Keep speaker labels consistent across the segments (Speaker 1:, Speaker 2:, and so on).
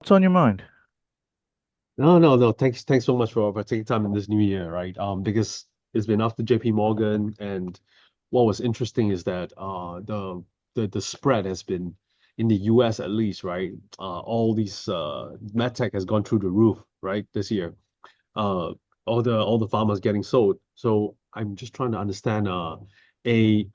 Speaker 1: What's on your mind?
Speaker 2: No. Thanks so much for taking time in this new year, right? Because it's been after JP Morgan, and what was interesting is that the spread has been in the US at least, right? All these medtech has gone through the roof, right, this year. Uh, all the farmers getting sold. So I'm just trying to understand, a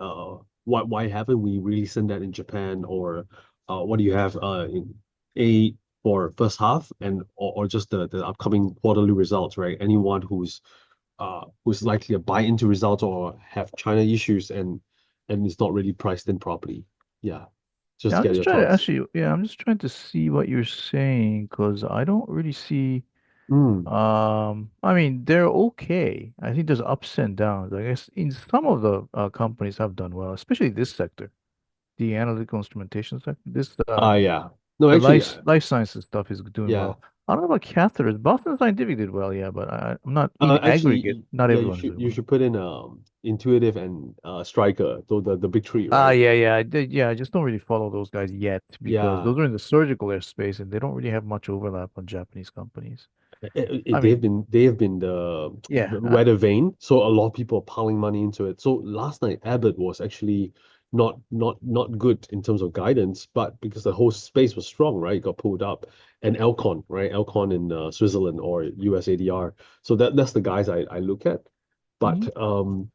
Speaker 2: why haven't we really seen that in Japan, or what do you have in a for first half, and or just the upcoming quarterly results, right? Anyone who's likely to buy into results or have China issues, and it's not really priced in properly. Yeah, just
Speaker 1: Yeah, I'm
Speaker 2: get
Speaker 1: just
Speaker 2: your
Speaker 1: trying to
Speaker 2: thoughts.
Speaker 1: actually, yeah, I'm just trying to see what you're saying because I don't really see.
Speaker 2: Mm,
Speaker 1: I mean, they're okay. I think there's ups and downs. I guess in some of the companies have done well, especially this sector, the analytical instrumentation sector.
Speaker 2: yeah. No,
Speaker 1: The
Speaker 2: actually,
Speaker 1: life sciences stuff is doing
Speaker 2: yeah.
Speaker 1: well. I don't know about catheters. Boston Scientific did well, yeah, but I'm not in aggregate. Not
Speaker 2: Yeah, you
Speaker 1: everyone's
Speaker 2: should
Speaker 1: doing
Speaker 2: you
Speaker 1: well.
Speaker 2: should put in Intuitive and Striker, so the big three,
Speaker 1: Ah,
Speaker 2: right?
Speaker 1: yeah. I did. Yeah, I just don't really follow those guys yet because
Speaker 2: Yeah,
Speaker 1: those are in the surgical airspace and they don't really have much overlap on Japanese companies. I
Speaker 2: they've
Speaker 1: mean,
Speaker 2: been the
Speaker 1: yeah,
Speaker 2: weather vane, so a lot of people are piling money into it. So last night Abbott was actually not good in terms of guidance, but because the whole space was strong, right? It got pulled up, and Elcon, right? Elcon in Switzerland or USADR. So that's the guys I look at.
Speaker 1: mhm.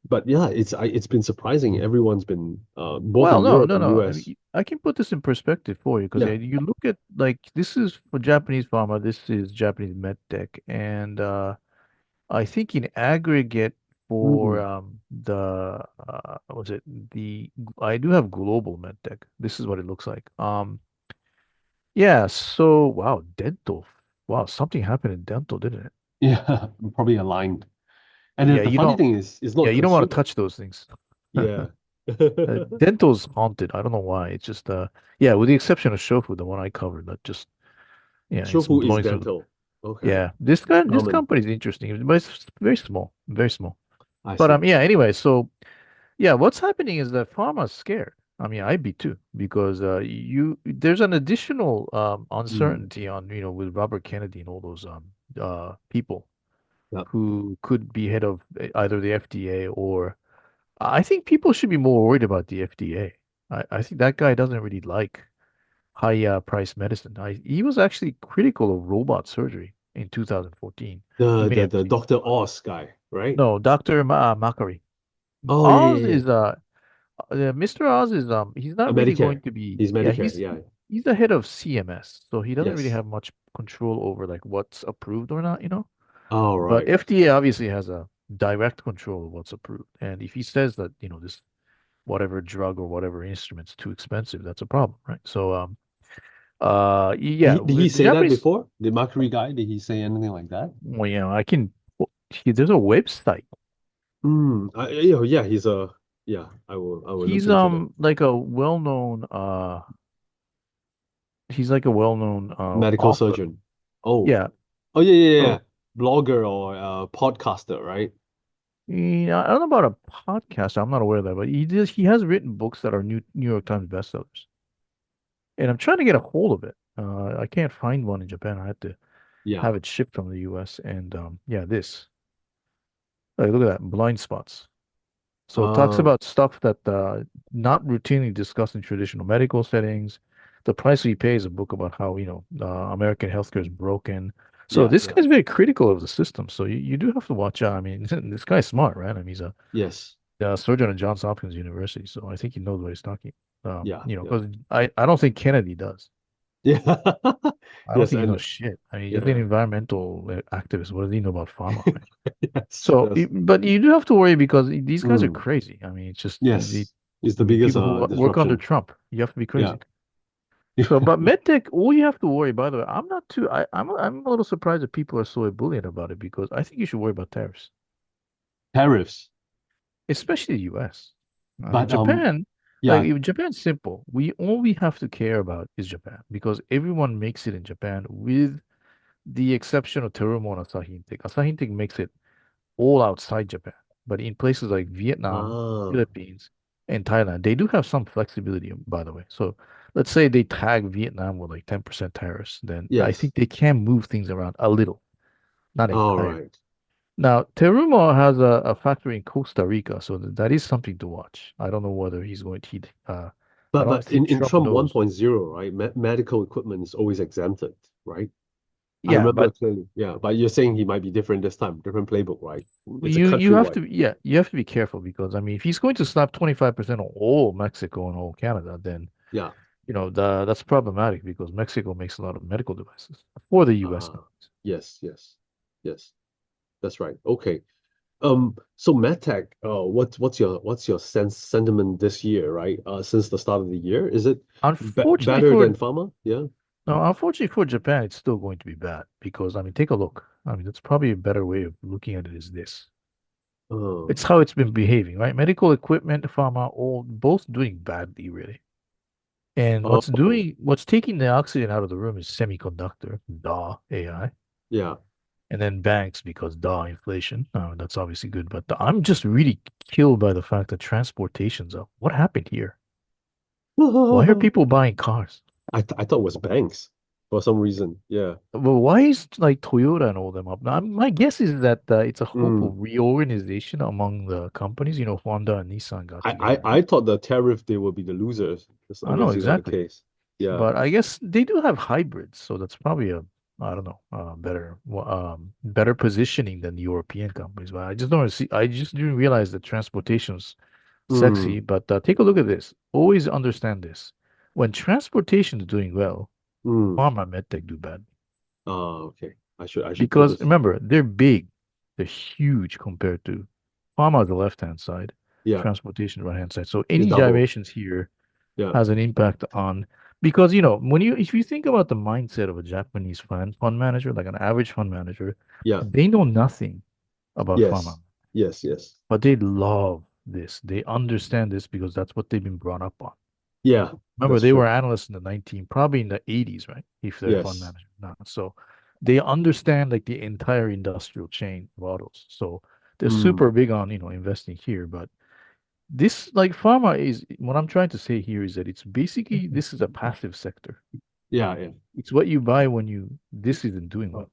Speaker 2: But yeah, it's been surprising. Everyone's been both
Speaker 1: Well,
Speaker 2: in Europe and
Speaker 1: no. I
Speaker 2: US.
Speaker 1: mean, I can put this in perspective for you because
Speaker 2: Yeah.
Speaker 1: you look at like this is for Japanese pharma, this is Japanese medtech, and I think in aggregate for
Speaker 2: Mm.
Speaker 1: the was it the I do have global medtech. This is what it looks like. Yeah, so wow, dental. Wow, something happened in dental, didn't it?
Speaker 2: Yeah, probably aligned. And then
Speaker 1: Yeah,
Speaker 2: the funny thing is, it's not
Speaker 1: you don't want to
Speaker 2: consumer.
Speaker 1: touch those things.
Speaker 2: Yeah.
Speaker 1: Dental's haunted. I don't know why. It's just yeah, with the exception of Shofu, the one I covered, that just yeah, it's
Speaker 2: Shofu is
Speaker 1: blowing through.
Speaker 2: dental. Okay.
Speaker 1: Yeah, this
Speaker 2: Common.
Speaker 1: company is interesting, but it's very small, very small.
Speaker 2: I
Speaker 1: But
Speaker 2: see.
Speaker 1: yeah, anyway, so yeah, what's happening is that pharma's scared. I mean, I'd be too, because you there's an additional
Speaker 2: Mm.
Speaker 1: uncertainty on, with Robert Kennedy and all those people
Speaker 2: Yeah.
Speaker 1: who could be head of either the FDA or I think people should be more worried about the FDA. I think that guy doesn't really like high price medicine. He was actually critical of robot surgery in 2014. You
Speaker 2: The
Speaker 1: may
Speaker 2: the
Speaker 1: have
Speaker 2: the
Speaker 1: seen.
Speaker 2: Dr. Oz guy, right?
Speaker 1: No, Dr. Makary.
Speaker 2: Oh yeah,
Speaker 1: Oz
Speaker 2: yeah, yeah.
Speaker 1: is Mr. Oz is he's not really going
Speaker 2: Medicare.
Speaker 1: to be,
Speaker 2: He's
Speaker 1: yeah,
Speaker 2: Medicare. Yeah.
Speaker 1: he's the head of CMS, so he doesn't really
Speaker 2: Yes.
Speaker 1: have much control over like what's approved or not.
Speaker 2: All
Speaker 1: But
Speaker 2: right.
Speaker 1: FDA obviously has a direct control of what's approved. And if he says that, this whatever drug or whatever instrument's too expensive, that's a problem, right? So yeah,
Speaker 2: Did he
Speaker 1: with the
Speaker 2: say that
Speaker 1: Japanese,
Speaker 2: before? The Mercury guy, did he say anything like that?
Speaker 1: well, I can there's a website.
Speaker 2: Yeah, yeah, I will look
Speaker 1: He's
Speaker 2: into that.
Speaker 1: like a well-known he's like a well-known
Speaker 2: Medical
Speaker 1: author.
Speaker 2: surgeon. Oh.
Speaker 1: Yeah.
Speaker 2: Oh yeah.
Speaker 1: So
Speaker 2: Blogger or podcaster, right?
Speaker 1: I don't know about a podcast. I'm not aware of that, but he has written books that are New York Times bestsellers. And I'm trying to get a hold of it. I can't find one in Japan. I had to
Speaker 2: Yeah.
Speaker 1: have it shipped from the US. And yeah, this. Like, look at that, blind spots. So it talks
Speaker 2: Uh,
Speaker 1: about stuff that not routinely discussed in traditional medical settings. The Price We Pay is a book about how, American healthcare is broken. So
Speaker 2: yeah,
Speaker 1: this
Speaker 2: yeah.
Speaker 1: guy's very critical of the system. So you do have to watch out. I mean, this guy's smart, right? I mean, he's
Speaker 2: Yes.
Speaker 1: a surgeon at Johns Hopkins University. So I think he knows what he's talking.
Speaker 2: Yeah.
Speaker 1: Because I don't think Kennedy does.
Speaker 2: Yeah.
Speaker 1: I don't
Speaker 2: Yes,
Speaker 1: think he
Speaker 2: and
Speaker 1: knows shit. I mean, he's just an
Speaker 2: yeah.
Speaker 1: environmental activist. What does he know about pharma, right?
Speaker 2: Yes,
Speaker 1: So,
Speaker 2: yes.
Speaker 1: but you do have to worry because these guys are
Speaker 2: Mm,
Speaker 1: crazy. I mean, it's just
Speaker 2: yes. It's
Speaker 1: I
Speaker 2: the
Speaker 1: mean,
Speaker 2: biggest
Speaker 1: people who work under
Speaker 2: disruption.
Speaker 1: Trump, you have to be
Speaker 2: Yeah.
Speaker 1: crazy. So, but medtech, all you have to worry, by the way, I'm not too, I'm a little surprised that people are so ebullient about it because I think you should worry about tariffs,
Speaker 2: Tariffs.
Speaker 1: especially the US.
Speaker 2: But
Speaker 1: Japan, like
Speaker 2: yeah.
Speaker 1: Japan's simple. All we have to care about is Japan because everyone makes it in Japan with the exception of Terumo and Asahi Intake. Asahi Intake makes it all outside Japan. But in places like Vietnam,
Speaker 2: Ah.
Speaker 1: Philippines, and Thailand, they do have some flexibility, by the way. So let's say they tag Vietnam with like 10% tariffs, then I
Speaker 2: Yes.
Speaker 1: think they can move things around a little, not
Speaker 2: All
Speaker 1: entirely.
Speaker 2: right.
Speaker 1: Now, Terumo has a factory in Costa Rica, so that is something to watch. I don't know whether he's going to, I don't
Speaker 2: But
Speaker 1: think
Speaker 2: in
Speaker 1: Trump
Speaker 2: Trump
Speaker 1: knows.
Speaker 2: 1.0, right, medical equipment is always exempted, right? I
Speaker 1: Yeah,
Speaker 2: remember
Speaker 1: but
Speaker 2: clearly. Yeah, but you're saying he might be different this time, different playbook, right? It's a
Speaker 1: you have
Speaker 2: countrywide.
Speaker 1: to, yeah, you have to be careful because I mean, if he's going to slap 25% on all Mexico and all Canada, then
Speaker 2: Yeah.
Speaker 1: that's problematic because Mexico makes a lot of medical devices for the U.S.
Speaker 2: Uh, yes, yes, yes. That's right. Okay. So MedTech, what's your sentiment this year, right? Since the start of the year, is it
Speaker 1: Unfortunately
Speaker 2: better
Speaker 1: for
Speaker 2: than pharma? Yeah.
Speaker 1: No, unfortunately for Japan, it's still going to be bad because I mean, take a look. I mean, that's probably a better way of looking at it is this.
Speaker 2: Oh,
Speaker 1: It's how it's been behaving, right? Medical equipment, pharma, all both doing badly, really. And
Speaker 2: oh,
Speaker 1: what's taking the oxygen out of the room is semiconductor, DAW, AI,
Speaker 2: yeah.
Speaker 1: and then banks because DAW, inflation. That's obviously good. But I'm just really killed by the fact that transportation's up. What happened here? Why are people buying cars?
Speaker 2: I thought it was banks for some reason. Yeah.
Speaker 1: Well, why is like Toyota and all them up? Now, my guess is that it's a hope
Speaker 2: Mm.
Speaker 1: of reorganization among the companies. You know, Honda and Nissan got together, right?
Speaker 2: I thought the tariff they will be the losers.
Speaker 1: I know
Speaker 2: Obviously not the
Speaker 1: exactly.
Speaker 2: case. Yeah.
Speaker 1: But I guess they do have hybrids, so that's probably I don't know, better positioning than the European companies. But I just didn't realize that transportation's sexy.
Speaker 2: Mm.
Speaker 1: But take a look at this. Always understand this. When transportation is doing well,
Speaker 2: Mm.
Speaker 1: pharma and medtech do bad.
Speaker 2: Okay. I should put
Speaker 1: Because
Speaker 2: this.
Speaker 1: remember, they're big, they're huge compared to pharma on the left-hand side,
Speaker 2: Yeah.
Speaker 1: transportation right-hand side. So
Speaker 2: It's
Speaker 1: any
Speaker 2: double.
Speaker 1: gyrations here
Speaker 2: Yeah.
Speaker 1: has an impact on because if you think about the mindset of a Japanese fund manager, like an average fund manager,
Speaker 2: Yeah.
Speaker 1: they know nothing about pharma,
Speaker 2: Yes. Yes. Yes.
Speaker 1: but they love this. They understand this because that's what they've been brought up on.
Speaker 2: Yeah.
Speaker 1: Remember,
Speaker 2: That's
Speaker 1: they were
Speaker 2: true.
Speaker 1: analysts in the probably in the 80s, right? If they're fund
Speaker 2: Yes.
Speaker 1: manager now. So they understand like the entire industrial chain of autos. So they're
Speaker 2: Mm.
Speaker 1: super big on, investing here. But this, like pharma is what I'm trying to say here is that it's basically this is a passive sector.
Speaker 2: Yeah. Yeah.
Speaker 1: It's what you buy when this isn't doing well.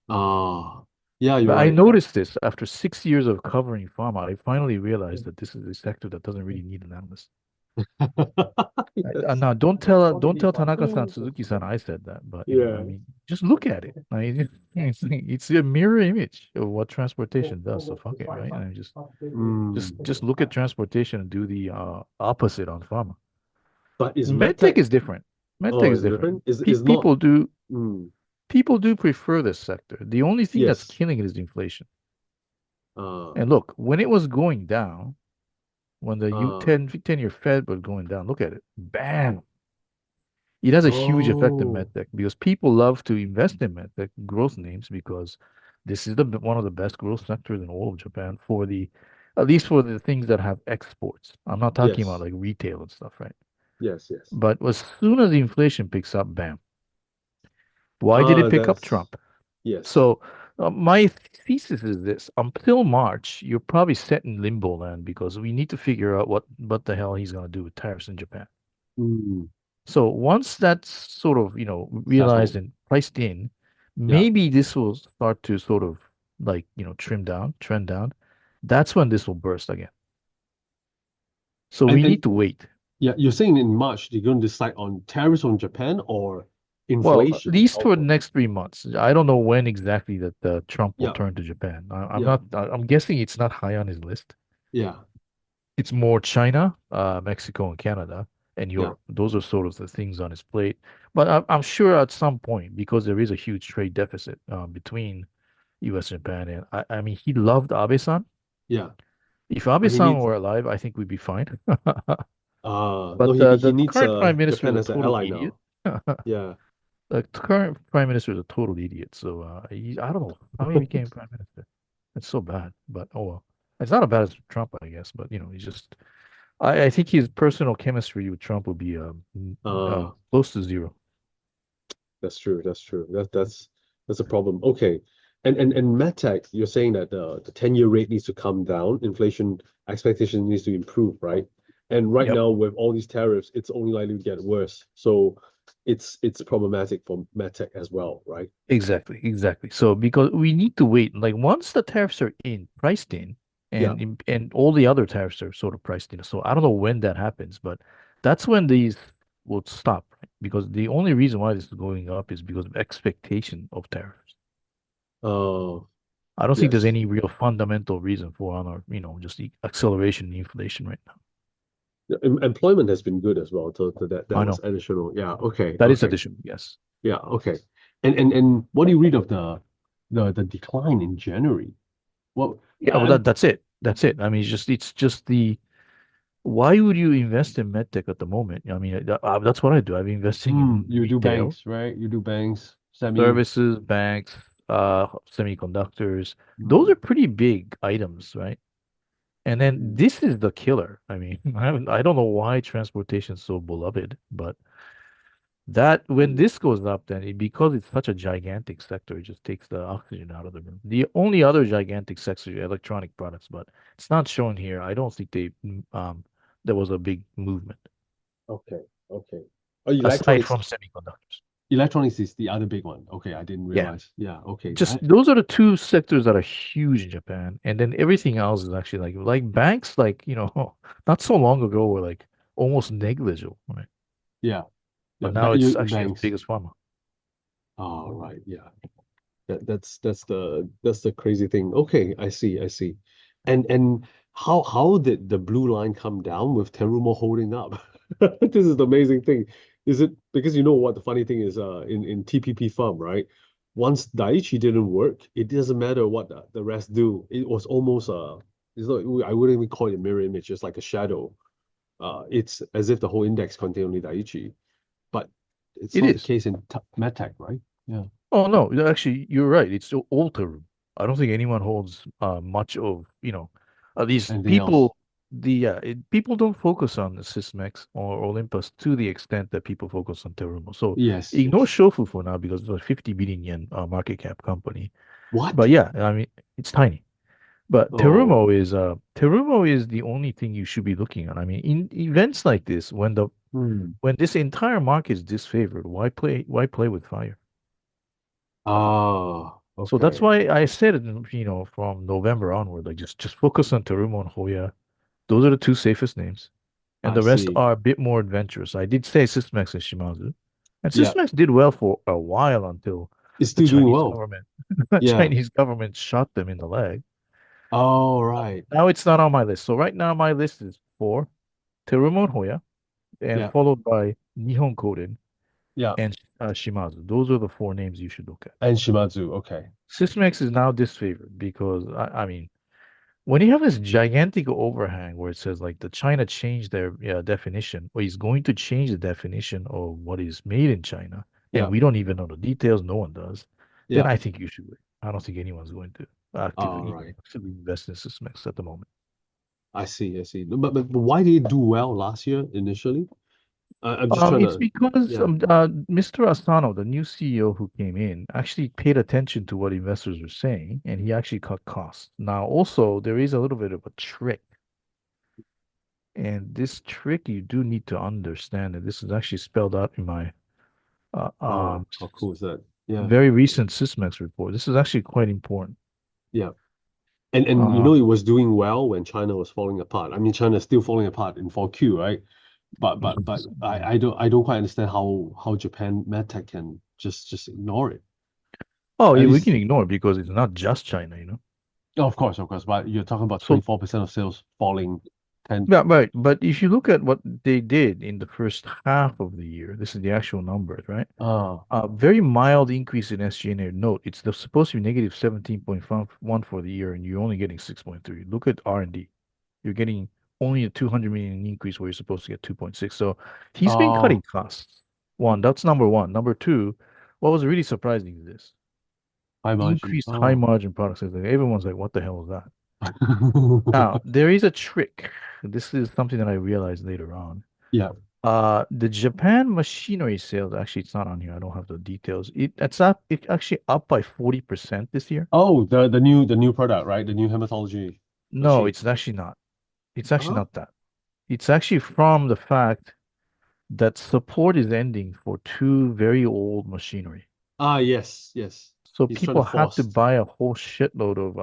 Speaker 2: Ah. Yeah. You're
Speaker 1: But I
Speaker 2: right.
Speaker 1: noticed this after 6 years of covering pharma. I finally realized that this is a sector that doesn't really need an analyst.
Speaker 2: Yes.
Speaker 1: Now, don't tell Tanaka-san, Suzuki-san I said that, but I
Speaker 2: Yeah.
Speaker 1: mean, just look at it. I mean, it's a mirror image of what transportation does. So fuck it, right? And just
Speaker 2: Mm.
Speaker 1: look at transportation and do the opposite on pharma.
Speaker 2: But is
Speaker 1: Medtech
Speaker 2: MedTech,
Speaker 1: is different.
Speaker 2: oh,
Speaker 1: Medtech is
Speaker 2: is it
Speaker 1: different.
Speaker 2: different?
Speaker 1: Pe
Speaker 2: Is not,
Speaker 1: people do
Speaker 2: mm,
Speaker 1: people do prefer this sector. The only thing that's
Speaker 2: yes.
Speaker 1: killing it is inflation.
Speaker 2: Uh,
Speaker 1: And look, when it was going down, when the U
Speaker 2: uh,
Speaker 1: 10-year Fed was going down, look at it. Bam. It has a huge effect in
Speaker 2: oh,
Speaker 1: medtech because people love to invest in medtech growth names because this is one of the best growth sectors in all of Japan for at least for the things that have exports. I'm not talking about
Speaker 2: yes.
Speaker 1: like retail and stuff, right?
Speaker 2: Yes, yes.
Speaker 1: But as soon as the inflation picks up, bam. Why did it pick up?
Speaker 2: That's,
Speaker 1: Trump.
Speaker 2: yes.
Speaker 1: So my thesis is this: until March, you're probably set in limbo land because we need to figure out what the hell he's going to do with tariffs in Japan.
Speaker 2: Mm,
Speaker 1: So once that's sort of, realized
Speaker 2: settled.
Speaker 1: and priced in,
Speaker 2: Yeah.
Speaker 1: maybe this will start to sort of like, trend down. That's when this will burst again. So we
Speaker 2: And
Speaker 1: need to wait.
Speaker 2: yeah, you're saying in March they're going to decide on tariffs on Japan or
Speaker 1: Well, at
Speaker 2: inflation
Speaker 1: least for the
Speaker 2: outlook.
Speaker 1: next 3 months. I don't know when exactly that Trump will
Speaker 2: Yeah.
Speaker 1: turn to Japan.
Speaker 2: Yeah.
Speaker 1: I'm guessing it's not high on his list.
Speaker 2: Yeah.
Speaker 1: It's more China, Mexico, and Canada, and
Speaker 2: Yeah.
Speaker 1: Europe. Those are sort of the things on his plate. But I'm sure at some point, because there is a huge trade deficit between U.S. and Japan, and I mean, he loved Abe-san.
Speaker 2: Yeah.
Speaker 1: If
Speaker 2: But he
Speaker 1: Abe-san
Speaker 2: needs,
Speaker 1: were alive, I think we'd be fine.
Speaker 2: no,
Speaker 1: But
Speaker 2: he
Speaker 1: the
Speaker 2: needs
Speaker 1: current prime minister is
Speaker 2: Japan
Speaker 1: a
Speaker 2: as an
Speaker 1: total
Speaker 2: ally
Speaker 1: idiot.
Speaker 2: now. Yeah.
Speaker 1: The current prime minister is a total idiot. So I don't know how he became prime minister. It's so bad, but oh well. It's not as bad as Trump, I guess. But he's just. I think his personal chemistry with Trump will be
Speaker 2: Uh,
Speaker 1: close to zero.
Speaker 2: that's true. That's true. That's a problem. Okay. And MedTech, you're saying that the 10-year rate needs to come down, inflation expectation needs to improve, right? And right
Speaker 1: Yep.
Speaker 2: now, with all these tariffs, it's only likely to get worse. So it's problematic for medtech as well, right?
Speaker 1: Exactly, exactly. So because we need to wait, like once the tariffs are in, priced in,
Speaker 2: Yeah.
Speaker 1: and all the other tariffs are sort of priced in. So I don't know when that happens, but that's when these will stop, right? Because the only reason why this is going up is because of expectation of tariffs.
Speaker 2: Oh,
Speaker 1: I don't think there's
Speaker 2: yes.
Speaker 1: any real fundamental reason for on our, just the acceleration in inflation right now.
Speaker 2: Employment has been good as well. So that
Speaker 1: I
Speaker 2: was
Speaker 1: know
Speaker 2: additional. Yeah. Okay.
Speaker 1: that is
Speaker 2: Okay.
Speaker 1: additional, yes.
Speaker 2: Yeah. Okay. And what do you read of the decline in January? Well,
Speaker 1: Yeah, well that's it. That's it. I mean, it's just the why would you invest in medtech at the moment? I mean, that's what I do. I'm investing in
Speaker 2: you do
Speaker 1: retail,
Speaker 2: banks, right? You do banks, semi.
Speaker 1: services, banks, semiconductors. Those
Speaker 2: Hmm.
Speaker 1: are pretty big items, right? And then
Speaker 2: Hmm.
Speaker 1: this is the killer. I mean, I don't know why transportation is so beloved, but that when
Speaker 2: Hmm.
Speaker 1: this goes up, then because it's such a gigantic sector, it just takes the oxygen out of the room. The only other gigantic sector is electronic products, but it's not shown here. I don't think there was a big movement
Speaker 2: Okay. Okay. Oh,
Speaker 1: aside
Speaker 2: electronics.
Speaker 1: from semiconductors.
Speaker 2: Electronics is the other big one. Okay, I didn't
Speaker 1: Yeah.
Speaker 2: realize. Yeah. Okay.
Speaker 1: Just those are the two sectors that are huge in Japan, and then everything else is actually like banks, like not so long ago were like almost negligible, right?
Speaker 2: Yeah. Yeah.
Speaker 1: But now it's actually as
Speaker 2: Banks.
Speaker 1: big as pharma.
Speaker 2: Oh, right. Yeah. That's the crazy thing. Okay, I see, I see. And how did the blue line come down with Terumo holding up? This is the amazing thing. Is it because you know what the funny thing is in TPP firm, right? Once Daiichi didn't work, it doesn't matter what the rest do. It was almost it's not, I wouldn't even call it a mirror image, it's like a shadow. It's as if the whole index contained only Daiichi, but it's
Speaker 1: It
Speaker 2: not the
Speaker 1: is.
Speaker 2: case in MedTech, right? Yeah.
Speaker 1: Oh no, actually, you're right. It's still alter room. I don't think anyone holds much of, at least
Speaker 2: Anything else?
Speaker 1: people people don't focus on the Sysmex or Olympus to the extent that people focus on Terumo. So
Speaker 2: Yes,
Speaker 1: ignore
Speaker 2: yes.
Speaker 1: Shofu for now because it's a 50 billion yen market cap company. But
Speaker 2: What?
Speaker 1: yeah, I mean, it's tiny. But
Speaker 2: Oh,
Speaker 1: Terumo is the only thing you should be looking at. I mean, in events like this,
Speaker 2: hmm.
Speaker 1: when this entire market is disfavored, why play with fire?
Speaker 2: Ah,
Speaker 1: So that's
Speaker 2: okay.
Speaker 1: why I said it, from November onward, like just focus on Terumo and Hoya. Those are the two safest names. And
Speaker 2: I
Speaker 1: the rest
Speaker 2: see.
Speaker 1: are a bit more adventurous. I did say Sysmex and Shimazu. And
Speaker 2: Yeah,
Speaker 1: Sysmex did well for a while until
Speaker 2: it's
Speaker 1: the
Speaker 2: still doing
Speaker 1: Chinese
Speaker 2: well.
Speaker 1: government
Speaker 2: Yeah.
Speaker 1: Chinese government shot them in the leg.
Speaker 2: All right.
Speaker 1: Now it's not on my list. So right now my list is four, Terumo and Hoya, and
Speaker 2: Yeah.
Speaker 1: followed by Nihon Koden
Speaker 2: Yeah.
Speaker 1: and Shimazu. Those are the four names you should look at.
Speaker 2: And Shimadzu. Okay.
Speaker 1: Sysmex is now disfavored because I mean when you have this gigantic overhang where it says like the China changed their definition or is going to change the definition of what is made in China, and
Speaker 2: Yeah.
Speaker 1: we don't even know the details, no one does, then
Speaker 2: Yeah.
Speaker 1: I think you should wait. I don't think anyone's going to
Speaker 2: All right.
Speaker 1: actively invest in Sysmex at the moment.
Speaker 2: I see. I see. But why did it do well last year initially? I'm just trying
Speaker 1: It's
Speaker 2: to.
Speaker 1: because
Speaker 2: Yeah.
Speaker 1: Mr. Asano, the new CEO who came in, actually paid attention to what investors were saying, and he actually cut costs. Now, also, there is a little bit of a trick. And this trick you do need to understand, and this is actually spelled out in my uh,
Speaker 2: Oh,
Speaker 1: um,
Speaker 2: how cool is that? Yeah.
Speaker 1: very recent Sysmex report. This is actually quite important.
Speaker 2: Yeah. And
Speaker 1: Uh,
Speaker 2: it was doing well when China was falling apart. I mean, China's still falling apart in 4Q, right? But I don't quite understand how Japan MedTech can just ignore it.
Speaker 1: oh,
Speaker 2: At
Speaker 1: yeah, we
Speaker 2: least,
Speaker 1: can ignore it because it's not just China.
Speaker 2: oh, of course. But you're talking about
Speaker 1: So,
Speaker 2: 24% of sales falling 10.
Speaker 1: yeah, right. But if you look at what they did in the first half of the year, this is the actual numbers, right?
Speaker 2: Ah,
Speaker 1: Very mild increase in SG&A. Note, supposed to be negative 17.1 for the year, and you're only getting 6.3. Look at R&D. You're getting only a 200 million increase where you're supposed to get 2.6. So he's been cutting
Speaker 2: oh,
Speaker 1: costs. One, that's number one. Number two, what was really surprising is this
Speaker 2: high margin.
Speaker 1: increased high
Speaker 2: Oh,
Speaker 1: margin products. Like everyone's like, what the hell is that? Now, there is a trick. This is something that I realized later on.
Speaker 2: yeah.
Speaker 1: The Japan machinery sales, actually, it's not on here. I don't have the details. It's actually up by 40% this year.
Speaker 2: Oh, the new product, right? The new hematology
Speaker 1: No,
Speaker 2: machine.
Speaker 1: it's actually not. It's actually
Speaker 2: Huh?
Speaker 1: not that. It's actually from the fact that support is ending for two very old machinery.
Speaker 2: Ah, yes, yes.
Speaker 1: So
Speaker 2: He's trying to
Speaker 1: people had to
Speaker 2: force
Speaker 1: buy a whole shitload of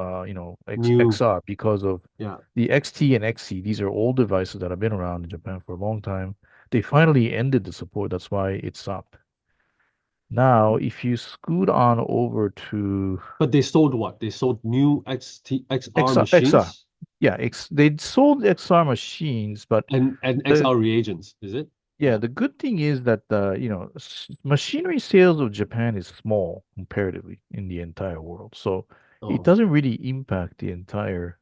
Speaker 2: new,
Speaker 1: XR because of
Speaker 2: yeah.
Speaker 1: the XT and XC. These are old devices that have been around in Japan for a long time. They finally ended the support. That's why it stopped. Now, if you scoot on over to
Speaker 2: But they sold what? They sold new XR
Speaker 1: XR.
Speaker 2: machines
Speaker 1: Yeah, they sold XR machines, but
Speaker 2: and
Speaker 1: the
Speaker 2: XR reagents, is it?
Speaker 1: yeah,
Speaker 2: Yeah.
Speaker 1: the good thing is that machinery sales of Japan is small comparatively in the entire world. So it
Speaker 2: Oh,
Speaker 1: doesn't really impact the entire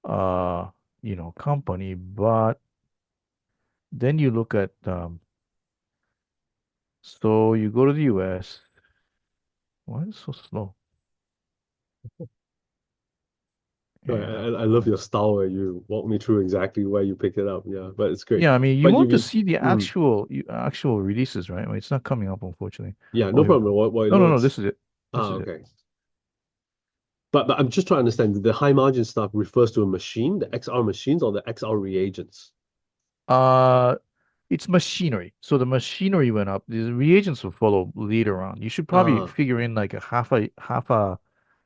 Speaker 1: uh, company. But then you look at so you go to the US. Why is it so slow?
Speaker 2: right.
Speaker 1: And
Speaker 2: I love your style where you walk me through exactly where you picked it up. Yeah, but it's great.
Speaker 1: yeah, I mean, you
Speaker 2: But you
Speaker 1: want to
Speaker 2: mean,
Speaker 1: see the
Speaker 2: mm,
Speaker 1: actual releases, right? I mean, it's not coming up, unfortunately.
Speaker 2: yeah,
Speaker 1: Oh,
Speaker 2: no
Speaker 1: here we
Speaker 2: problem.
Speaker 1: go.
Speaker 2: What
Speaker 1: No, no, no.
Speaker 2: what's
Speaker 1: This is it. This is it.
Speaker 2: okay. But I'm just trying to understand the high margin stuff refers to a machine, the XR machines or the XR reagents.
Speaker 1: Uh, it's machinery. So the machinery went up. The reagents will follow later on. You should probably
Speaker 2: Ah,
Speaker 1: figure in like a half a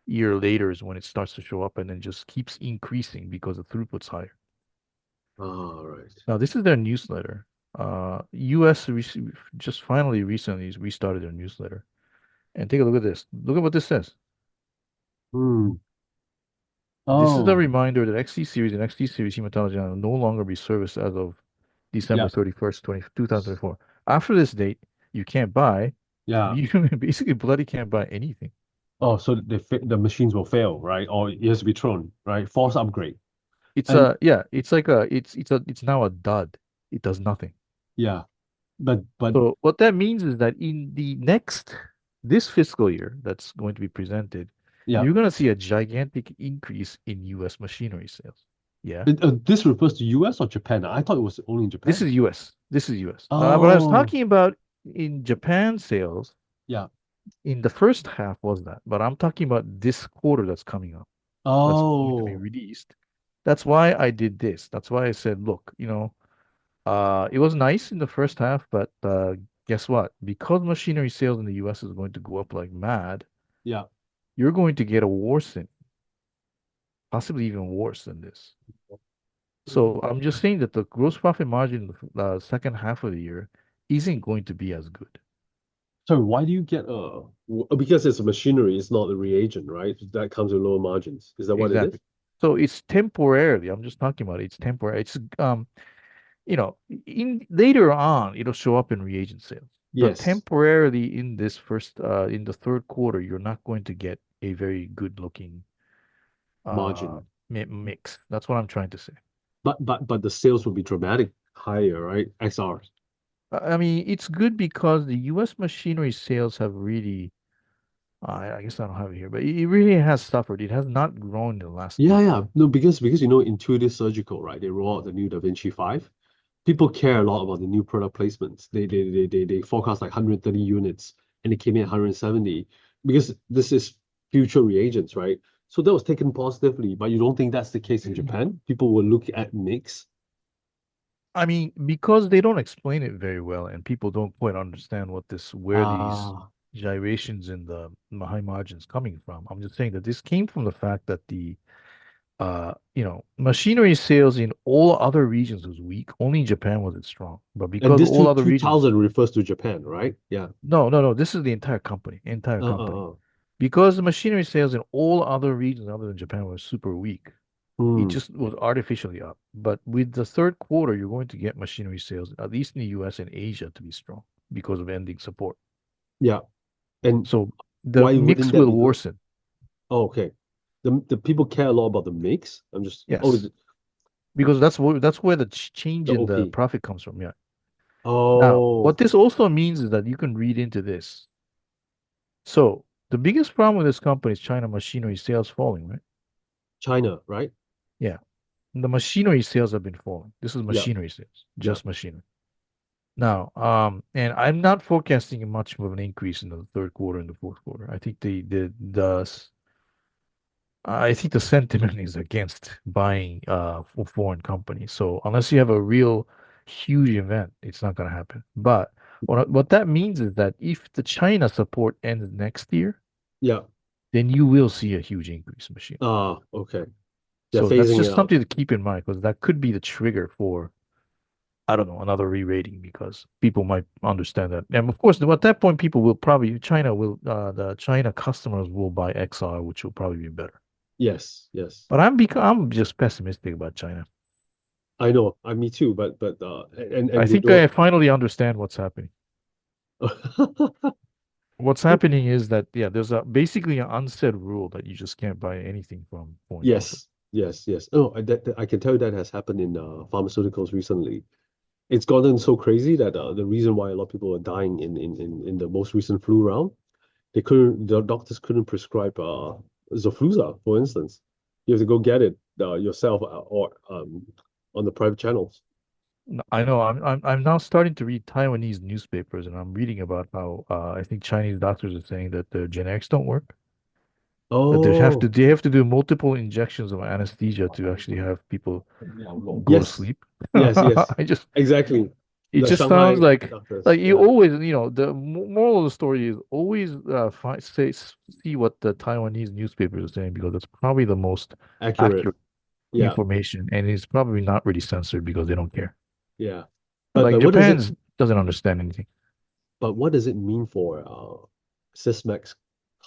Speaker 1: year later is when it starts to show up and then just keeps increasing because the throughput's higher.
Speaker 2: all right.
Speaker 1: Now, this is their newsletter. US just finally recently restarted their newsletter. And take a look at this. Look at what this says.
Speaker 2: Hmm.
Speaker 1: This is a
Speaker 2: Oh,
Speaker 1: reminder that XT series and XT series hematology will no longer be serviced as of
Speaker 2: yeah,
Speaker 1: December 31st, 2024. After this date, you can't buy,
Speaker 2: yeah.
Speaker 1: you basically bloody can't buy anything.
Speaker 2: Oh, so the machines will fail, right? Or it has to be thrown, right? Force upgrade. And
Speaker 1: It's now a dud. It does nothing.
Speaker 2: yeah, but
Speaker 1: So what that means is that in this fiscal year that's going to be presented,
Speaker 2: yeah.
Speaker 1: you're going to see a gigantic increase in US machinery sales. Yeah.
Speaker 2: This refers to US or Japan? I thought it was only in
Speaker 1: This
Speaker 2: Japan.
Speaker 1: is US. This is US. What I was
Speaker 2: Oh,
Speaker 1: talking about in Japan sales
Speaker 2: yeah.
Speaker 1: in the first half was that, but I'm talking about this quarter that's coming up, that's going to be
Speaker 2: Oh,
Speaker 1: released. That's why I did this. That's why I said, look, it was nice in the first half, but guess what? Because machinery sales in the US is going to go up like mad,
Speaker 2: yeah.
Speaker 1: you're going to get a worsen, possibly even worse than this. So I'm just saying that the gross profit margin in the second half of the year isn't going to be as good.
Speaker 2: So why do you get because it's a machinery, it's not the reagent, right? That comes with lower margins. Is that what it is?
Speaker 1: Exactly. So it's temporarily, I'm just talking about it, it's temporary. It's in later on it'll show up in reagent sales. But
Speaker 2: Yes,
Speaker 1: temporarily in the third quarter, you're not going to get a very good looking
Speaker 2: margin.
Speaker 1: mix. That's what I'm trying to say.
Speaker 2: But the sales will be dramatic higher, right? XRs.
Speaker 1: I mean, it's good because the US machinery sales have really I guess I don't have it here, but it really has suffered. It has not grown in the last
Speaker 2: Yeah,
Speaker 1: 8
Speaker 2: yeah.
Speaker 1: months.
Speaker 2: No, because Intuitive Surgical, right? They roll out the new Da Vinci 5. People care a lot about the new product placements. They forecast like 130 units and it came in at 170 because this is future reagents, right? So that was taken positively, but you don't think that's the case in Japan? People will look at mix.
Speaker 1: I mean, because they don't explain it very well and people don't quite understand where these
Speaker 2: Ah,
Speaker 1: gyrations in the high margins coming from. I'm just saying that this came from the fact that machinery sales in all other regions was weak. Only in Japan was it strong. But
Speaker 2: and
Speaker 1: because
Speaker 2: this
Speaker 1: all
Speaker 2: two
Speaker 1: other regions,
Speaker 2: 2000 refers to Japan, right? Yeah.
Speaker 1: no, no, no, this is the entire company, entire company.
Speaker 2: Uh.
Speaker 1: Because the machinery sales in all other regions other than Japan were super weak, it
Speaker 2: Hmm.
Speaker 1: just was artificially up. But with the third quarter, you're going to get machinery sales, at least in the US and Asia, to be strong because of ending support.
Speaker 2: Yeah. And
Speaker 1: So the
Speaker 2: why wouldn't
Speaker 1: mix
Speaker 2: that
Speaker 1: will
Speaker 2: be good?
Speaker 1: worsen.
Speaker 2: Oh, okay. The people care a lot about the mix. I'm just
Speaker 1: Yes. Because that's where the change
Speaker 2: the
Speaker 1: in the
Speaker 2: OP.
Speaker 1: profit comes from. Yeah. Now,
Speaker 2: Oh,
Speaker 1: what this also means is that you can read into this. So the biggest problem with this company is China machinery sales falling, right?
Speaker 2: China, right?
Speaker 1: Yeah. The machinery sales have been falling. This is
Speaker 2: Yeah,
Speaker 1: machinery sales,
Speaker 2: yeah.
Speaker 1: just machinery. Now, and I'm not forecasting much of an increase in the third quarter and the fourth quarter. I think I think the sentiment is against buying for foreign companies. So unless you have a real huge event, it's not going to happen. But what that means is that if the China support ends next year,
Speaker 2: Yeah.
Speaker 1: then you will see a huge increase in machine.
Speaker 2: Ah, okay. They're
Speaker 1: So that's
Speaker 2: phasing it
Speaker 1: just
Speaker 2: out.
Speaker 1: something to keep in mind because that could be the trigger for, I don't know, another re-rating because people might understand that. And of course, at that point, people will probably, the China customers will buy XR, which will probably be better.
Speaker 2: Yes, yes.
Speaker 1: But I'm just pessimistic about China.
Speaker 2: I know. Me too.
Speaker 1: I
Speaker 2: And they
Speaker 1: think
Speaker 2: don't.
Speaker 1: I finally understand what's happening. What's happening is that, yeah, there's basically an unsaid rule that you just can't buy anything from foreign companies.
Speaker 2: Yes, yes, yes. Oh, I can tell you that has happened in pharmaceuticals recently. It's gotten so crazy that the reason why a lot of people are dying in the most recent flu round, the doctors couldn't prescribe Xofluza, for instance. You have to go get it yourself or on the private channels.
Speaker 1: I know I'm now starting to read Taiwanese newspapers and I'm reading about how I think Chinese doctors are saying that the generics don't work. That
Speaker 2: Oh,
Speaker 1: they have to do multiple injections of anesthesia to actually have people go to
Speaker 2: yes,
Speaker 1: sleep.
Speaker 2: yes, yes,
Speaker 1: I just
Speaker 2: exactly.
Speaker 1: It
Speaker 2: The
Speaker 1: just sounds
Speaker 2: Shanghai
Speaker 1: like
Speaker 2: doctors,
Speaker 1: you
Speaker 2: yeah,
Speaker 1: always, the moral of the story is always see what the Taiwanese newspapers are saying because it's probably the most
Speaker 2: accurate.
Speaker 1: accurate
Speaker 2: Yeah,
Speaker 1: information and it's probably not really censored because they don't care.
Speaker 2: yeah.
Speaker 1: Like
Speaker 2: But what does it
Speaker 1: Japan doesn't understand anything.
Speaker 2: But what does it mean for Sysmex's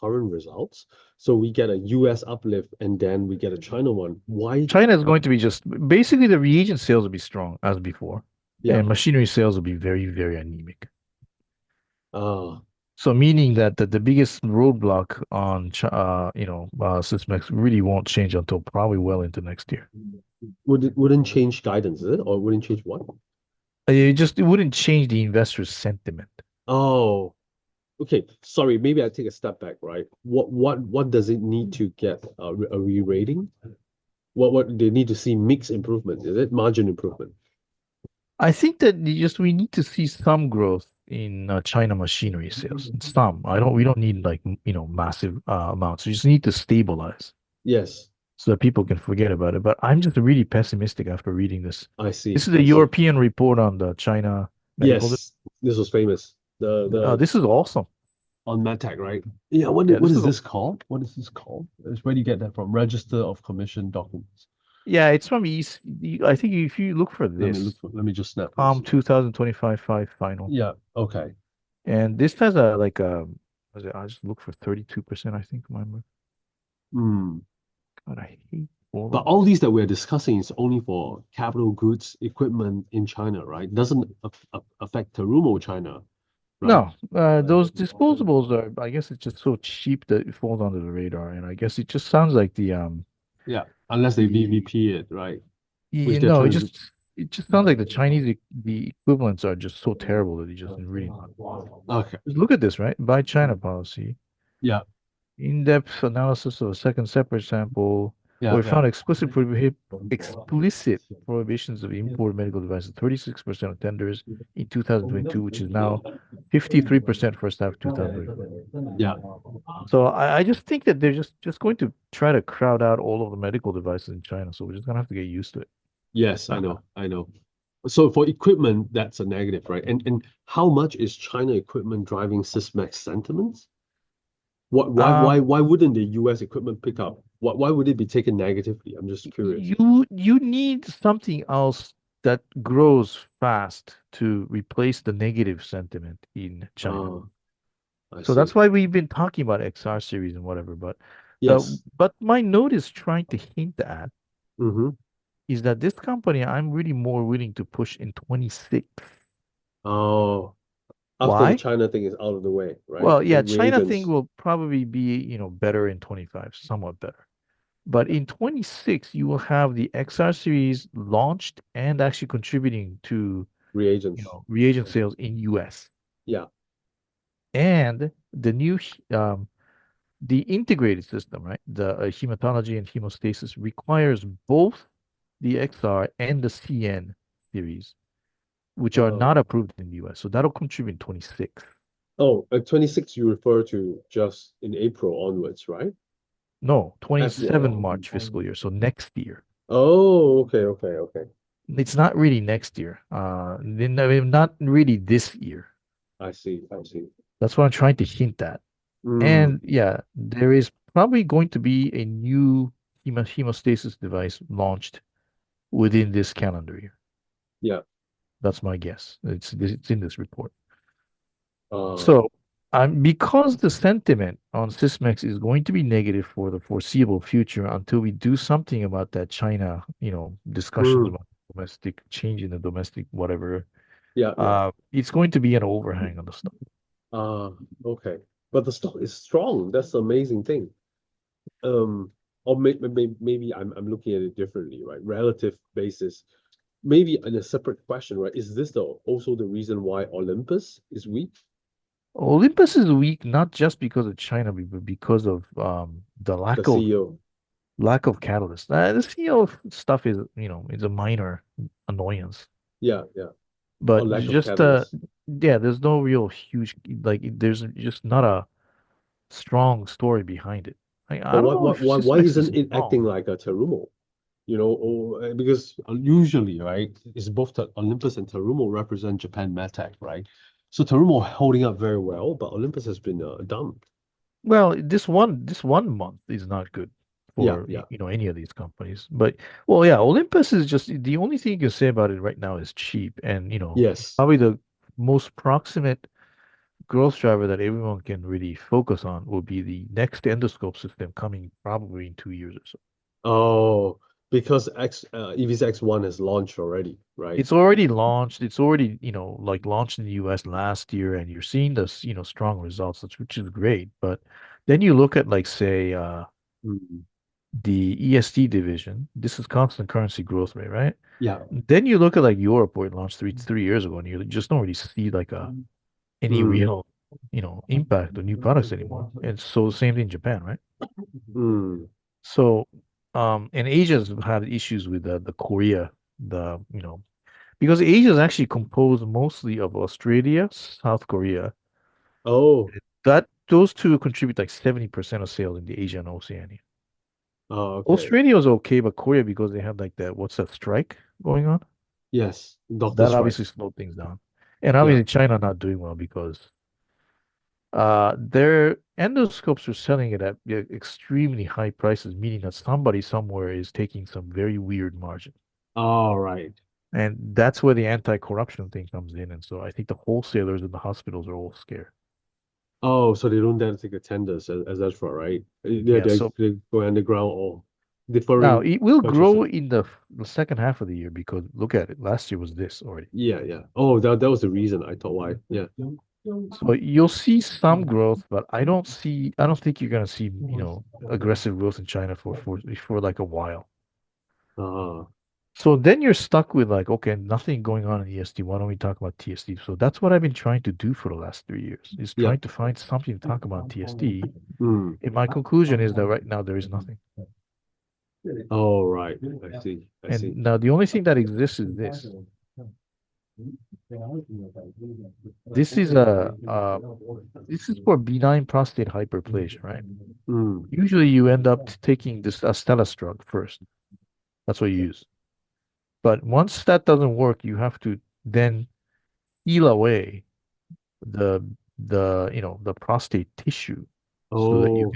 Speaker 2: current results? So we get a US uplift and then we get a China one. Why?
Speaker 1: China is going to be just basically the reagent sales will be strong as before,
Speaker 2: Yeah.
Speaker 1: and machinery sales will be very, very anemic.
Speaker 2: Uh,
Speaker 1: So meaning that the biggest roadblock on Sysmex really won't change until probably well into next year.
Speaker 2: wouldn't change guidance, is it? Or wouldn't change what?
Speaker 1: It wouldn't change the investor's sentiment.
Speaker 2: Oh, okay. Sorry, maybe I take a step back, right? What does it need to get a re-rating? What they need to see mix improvement? Is it margin improvement?
Speaker 1: I think that we need to see some growth in China machinery sales. Some. We don't need like massive amounts. We just need to stabilize
Speaker 2: Yes,
Speaker 1: so that people can forget about it. But I'm just really pessimistic after reading this.
Speaker 2: I
Speaker 1: This
Speaker 2: see.
Speaker 1: is a
Speaker 2: I see.
Speaker 1: European report on the China medical.
Speaker 2: Yes, this was famous. The
Speaker 1: This is awesome.
Speaker 2: on MedTech, right? Yeah,
Speaker 1: Yeah,
Speaker 2: what
Speaker 1: this is
Speaker 2: is this called? What is this called? Where do you get that from? Register of Commission Documents.
Speaker 1: yeah, it's from East. I think if you look for this,
Speaker 2: Let me just snap this.
Speaker 1: COM 2025 5 final.
Speaker 2: Yeah, okay.
Speaker 1: And this has a like a was it, I just look for 32%, I think.
Speaker 2: Hmm.
Speaker 1: God, I hate all
Speaker 2: But
Speaker 1: of
Speaker 2: all
Speaker 1: these.
Speaker 2: these that we're discussing is only for capital goods equipment in China, right? Doesn't affect Terumo China, right?
Speaker 1: No, those disposables are, I guess it's just so cheap that it falls under the radar. And I guess it just sounds like
Speaker 2: Yeah, unless they
Speaker 1: the,
Speaker 2: VVP it, right? Which
Speaker 1: you
Speaker 2: they're
Speaker 1: know,
Speaker 2: trying to do.
Speaker 1: it just sounds like the Chinese, the equivalents are just so terrible that it's just really not.
Speaker 2: Okay.
Speaker 1: Just look at this, right? Buy China policy.
Speaker 2: Yeah,
Speaker 1: In-depth analysis of a second separate sample
Speaker 2: yeah,
Speaker 1: where we
Speaker 2: yeah.
Speaker 1: found explicit prohibitions of imported medical devices, 36% of tenders in 2022, which is now 53% first half of 2024.
Speaker 2: Yeah.
Speaker 1: So I just think that they're just going to try to crowd out all of the medical devices in China. So we're just gonna have to get used to it.
Speaker 2: Yes, I know, I know. So for equipment, that's a negative, right? And how much is China equipment driving Sysmex sentiments?
Speaker 1: Um,
Speaker 2: Why wouldn't the US equipment pick up? Why would it be taken negatively? I'm just curious.
Speaker 1: you need something else that grows fast to replace the negative sentiment in China.
Speaker 2: Ah, I
Speaker 1: So that's
Speaker 2: see.
Speaker 1: why we've been talking about XR series and whatever.
Speaker 2: Yes.
Speaker 1: But my note is trying to hint at
Speaker 2: Mm-hmm.
Speaker 1: is that this company I'm really more willing to push in 26.
Speaker 2: Oh, after the
Speaker 1: Why?
Speaker 2: China thing is out of the way, right?
Speaker 1: Well,
Speaker 2: The
Speaker 1: yeah, China thing
Speaker 2: reagents.
Speaker 1: will probably be, better in 25, somewhat better. But in 26, you will have the XR series launched and actually contributing to,
Speaker 2: Reagents.
Speaker 1: reagent sales in US.
Speaker 2: Yeah.
Speaker 1: And the integrated system, right? The hematology and hemostasis requires both the XR and the CN series, which are
Speaker 2: Uh,
Speaker 1: not approved in the US. So that'll contribute in 26.
Speaker 2: oh, 26 you refer to just in April onwards, right?
Speaker 1: No, 27
Speaker 2: FY.
Speaker 1: March fiscal year, so next year.
Speaker 2: Oh, okay, okay, okay.
Speaker 1: It's not really next year. Not really this year.
Speaker 2: I see, I see.
Speaker 1: That's what I'm trying to hint at.
Speaker 2: Mm,
Speaker 1: And yeah, there is probably going to be a new hemostasis device launched within this calendar year.
Speaker 2: yeah.
Speaker 1: That's my guess. It's in this report.
Speaker 2: Uh,
Speaker 1: So, because the sentiment on Sysmex is going to be negative for the foreseeable future until we do something about that China, discussions
Speaker 2: mm,
Speaker 1: about domestic change in the domestic whatever,
Speaker 2: yeah, yeah.
Speaker 1: it's going to be an overhang on the stock.
Speaker 2: Uh, okay. But the stock is strong. That's the amazing thing. Um, or maybe I'm looking at it differently, right? Relative basis. Maybe in a separate question, right? Is this the also the reason why Olympus is weak?
Speaker 1: Olympus is weak not just because of China, but because of the
Speaker 2: The
Speaker 1: lack of
Speaker 2: CEO.
Speaker 1: catalyst. The CEO stuff is, it's a minor annoyance,
Speaker 2: Yeah, yeah. A
Speaker 1: but
Speaker 2: lack of
Speaker 1: just
Speaker 2: catalyst.
Speaker 1: yeah, there's no real huge there's just not a strong story behind it.
Speaker 2: But
Speaker 1: I don't know if
Speaker 2: why
Speaker 1: Sysmex is
Speaker 2: isn't it acting
Speaker 1: wrong.
Speaker 2: like a Terumo? You know, or because usually, right, it's both the Olympus and Terumo represent Japan Medtech, right? So Terumo holding up very well, but Olympus has been done.
Speaker 1: Well, this one month is not good
Speaker 2: Yeah,
Speaker 1: for
Speaker 2: yeah.
Speaker 1: any of these companies. But well, yeah, Olympus is just the only thing you can say about it right now is cheap, and
Speaker 2: Yes.
Speaker 1: probably the most proximate growth driver that everyone can really focus on will be the next endoscope system coming probably in 2 years or so.
Speaker 2: Oh, because EV's X1 has launched already, right?
Speaker 1: It's already launched. It's already, like launched in the US last year, and you're seeing this, strong results, which is great. But then you look at like say
Speaker 2: Mm.
Speaker 1: the EST division. This is constant currency growth rate, right?
Speaker 2: Yeah.
Speaker 1: Then you look at like Europe where it launched three years ago, and you just don't really see like any
Speaker 2: Mm.
Speaker 1: real, impact of new products anymore. And so same thing in Japan, right?
Speaker 2: Mm.
Speaker 1: So, and Asia's had issues with the Korea, because Asia is actually composed mostly of Australia, South Korea.
Speaker 2: Oh,
Speaker 1: That those two contribute like 70% of sales in the Asia and Oceania.
Speaker 2: oh, okay.
Speaker 1: Australia was okay, but Korea because they had like that what's that strike going on?
Speaker 2: Yes, Doctor
Speaker 1: That
Speaker 2: Strike.
Speaker 1: obviously slowed things down. And
Speaker 2: Yeah.
Speaker 1: obviously China not doing well because their endoscopes are selling it at extremely high prices, meaning that somebody somewhere is taking some very weird margin.
Speaker 2: All right.
Speaker 1: And that's where the anti-corruption thing comes in. And so I think the wholesalers in the hospitals are all scared.
Speaker 2: Oh, so they don't dare to take attendance as that's for right? Yeah,
Speaker 1: Yeah, so
Speaker 2: they go underground or
Speaker 1: now
Speaker 2: deferring
Speaker 1: it will
Speaker 2: purchases.
Speaker 1: grow in the second half of the year because look at it. Last year was this already.
Speaker 2: Yeah, yeah. Oh, that was the reason I thought why. Yeah.
Speaker 1: So you'll see some growth, but I don't think you're gonna see, aggressive growth in China for like a while.
Speaker 2: Ah,
Speaker 1: So then you're stuck with like, okay, nothing going on in ESD. Why don't we talk about TSD? So that's what I've been trying to do for the last 3 years, is
Speaker 2: yeah.
Speaker 1: trying to find something to talk about TSD.
Speaker 2: Mm.
Speaker 1: And my conclusion is that right now there is nothing.
Speaker 2: Oh, right. I see. I
Speaker 1: And
Speaker 2: see.
Speaker 1: now the only thing that exists is this. This is this is for benign prostate hyperplasia, right?
Speaker 2: Mm.
Speaker 1: Usually you end up taking this Astellas drug first. That's what you use. But once that doesn't work, you have to then peel away the the prostate tissue so that
Speaker 2: Oh.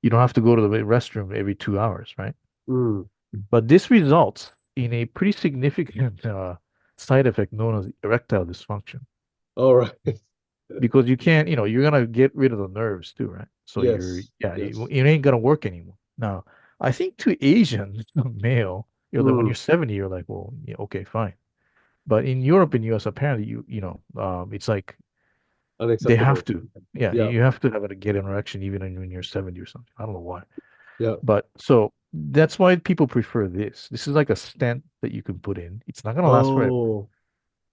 Speaker 1: you don't have to go to the restroom every 2 hours, right?
Speaker 2: Mm.
Speaker 1: But this results in a pretty significant side effect known as erectile dysfunction
Speaker 2: All right.
Speaker 1: because you can't, you're gonna get rid of the nerves too, right? So
Speaker 2: Yes.
Speaker 1: yeah,
Speaker 2: Yes.
Speaker 1: it ain't gonna work anymore. Now, I think to Asian male, that when
Speaker 2: Mm.
Speaker 1: you're 70, you're like, well, yeah, okay, fine. But in Europe and US, apparently it's like they have
Speaker 2: Unacceptable.
Speaker 1: to. Yeah,
Speaker 2: Yeah.
Speaker 1: you have to have a get an erection even when you're 70 or something. I don't know why.
Speaker 2: Yeah.
Speaker 1: But so that's why people prefer this. This is like a stent that you can put in. It's not gonna last forever,
Speaker 2: Oh.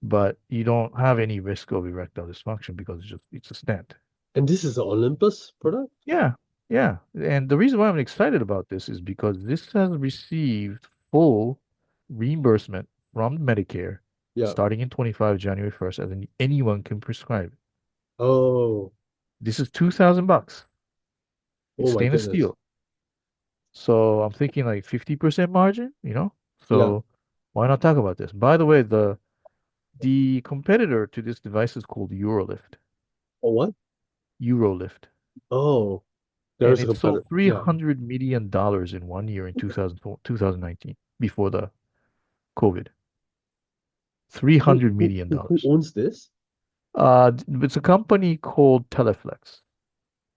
Speaker 1: but you don't have any risk of erectile dysfunction because it's a stent.
Speaker 2: And this is an Olympus product?
Speaker 1: Yeah, yeah. And the reason why I'm excited about this is because this has received full reimbursement from Medicare
Speaker 2: Yeah.
Speaker 1: starting in 25 January 1st, as in anyone can prescribe it.
Speaker 2: Oh.
Speaker 1: This is $2,000. It's
Speaker 2: Oh my
Speaker 1: stainless
Speaker 2: goodness.
Speaker 1: steel. So I'm thinking like 50% margin, you know?
Speaker 2: Yeah.
Speaker 1: So why not talk about this? By the way, the competitor to this device is called Eurolift.
Speaker 2: Or what?
Speaker 1: Eurolift.
Speaker 2: Oh,
Speaker 1: And
Speaker 2: there's a
Speaker 1: it sold
Speaker 2: competitor. Yeah.
Speaker 1: $300 million in 1 year in 2019 before the COVID.
Speaker 2: Who
Speaker 1: $300
Speaker 2: who
Speaker 1: million.
Speaker 2: who
Speaker 1: dollars.
Speaker 2: owns this?
Speaker 1: It's a company called Teleflex.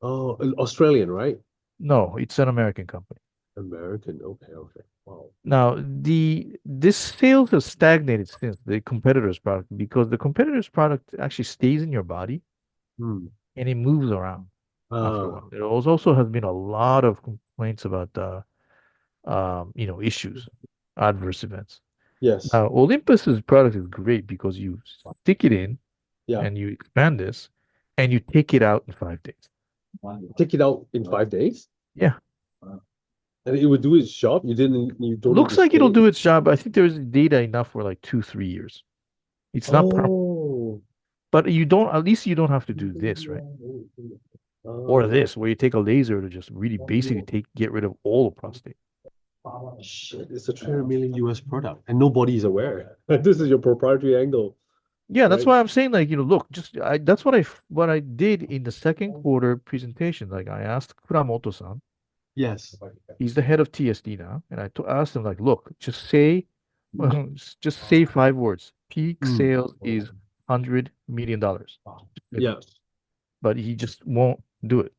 Speaker 2: Oh, an Australian, right?
Speaker 1: No, it's an American company.
Speaker 2: American. Okay, okay. Wow.
Speaker 1: Now, this sales have stagnated since the competitor's product because the competitor's product actually stays in your body
Speaker 2: Hmm.
Speaker 1: and it moves around after a
Speaker 2: Ah,
Speaker 1: while. There also has been a lot of complaints about issues, adverse events.
Speaker 2: yes.
Speaker 1: Now, Olympus's product is great because you stick it in
Speaker 2: Yeah.
Speaker 1: and you expand this and you take it out in 5 days.
Speaker 2: Take it out in 5 days,
Speaker 1: Yeah.
Speaker 2: and it would do its job. You don't need to
Speaker 1: Looks like it'll
Speaker 2: stay.
Speaker 1: do its job. I think there's data enough for like 2, 3 years. It's not permanent,
Speaker 2: Oh.
Speaker 1: but at least you don't have to do this, right? Or
Speaker 2: Ah,
Speaker 1: this, where you take a laser to just really basically get rid of all the prostate.
Speaker 2: shit. It's a 300 million US product, and nobody is aware. This is your proprietary angle,
Speaker 1: Yeah, that's
Speaker 2: right?
Speaker 1: why I'm saying like, look, that's what I did in the second quarter presentation. Like I asked Kuramoto-san,
Speaker 2: Yes.
Speaker 1: he's the head of TSD now, and asked him like, look, just say, just say 5 words. Peak
Speaker 2: Hmm.
Speaker 1: sales is $100 million. Just say that.
Speaker 2: Yeah.
Speaker 1: But he just won't do it.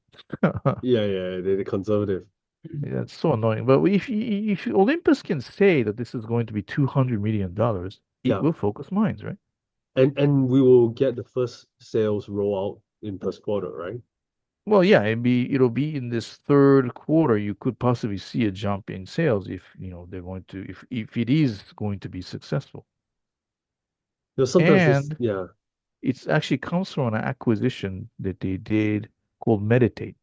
Speaker 2: Yeah. They're conservative.
Speaker 1: Yeah, it's so annoying. But if Olympus can say that this is going to be $200 million, it
Speaker 2: Yeah.
Speaker 1: will focus minds, right?
Speaker 2: And we will get the first sales rollout in first quarter, right?
Speaker 1: Well, yeah, it'll be in this third quarter. You could possibly see a jump in sales if they're going to if it is going to be successful.
Speaker 2: Because sometimes this,
Speaker 1: And
Speaker 2: yeah.
Speaker 1: it's actually comes from an acquisition that they did called Meditate.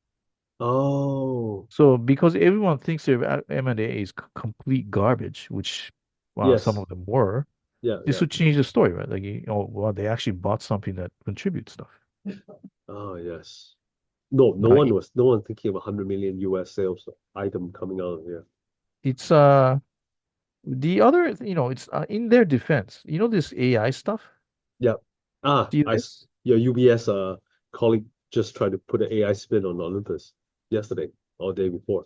Speaker 2: Oh,
Speaker 1: So because everyone thinks their M&A is complete garbage, which some
Speaker 2: yes.
Speaker 1: of them were, this
Speaker 2: Yeah.
Speaker 1: would change the story, right? Like, well, they actually bought something that contributes stuff.
Speaker 2: Oh, yes. No,
Speaker 1: Now,
Speaker 2: no one thinking of 100 million US sales item coming out of here.
Speaker 1: it's the other, it's in their defense. You know this AI stuff?
Speaker 2: Yeah. Ah,
Speaker 1: See this?
Speaker 2: your UBS colleague just tried to put an AI spin on Olympus yesterday or day before.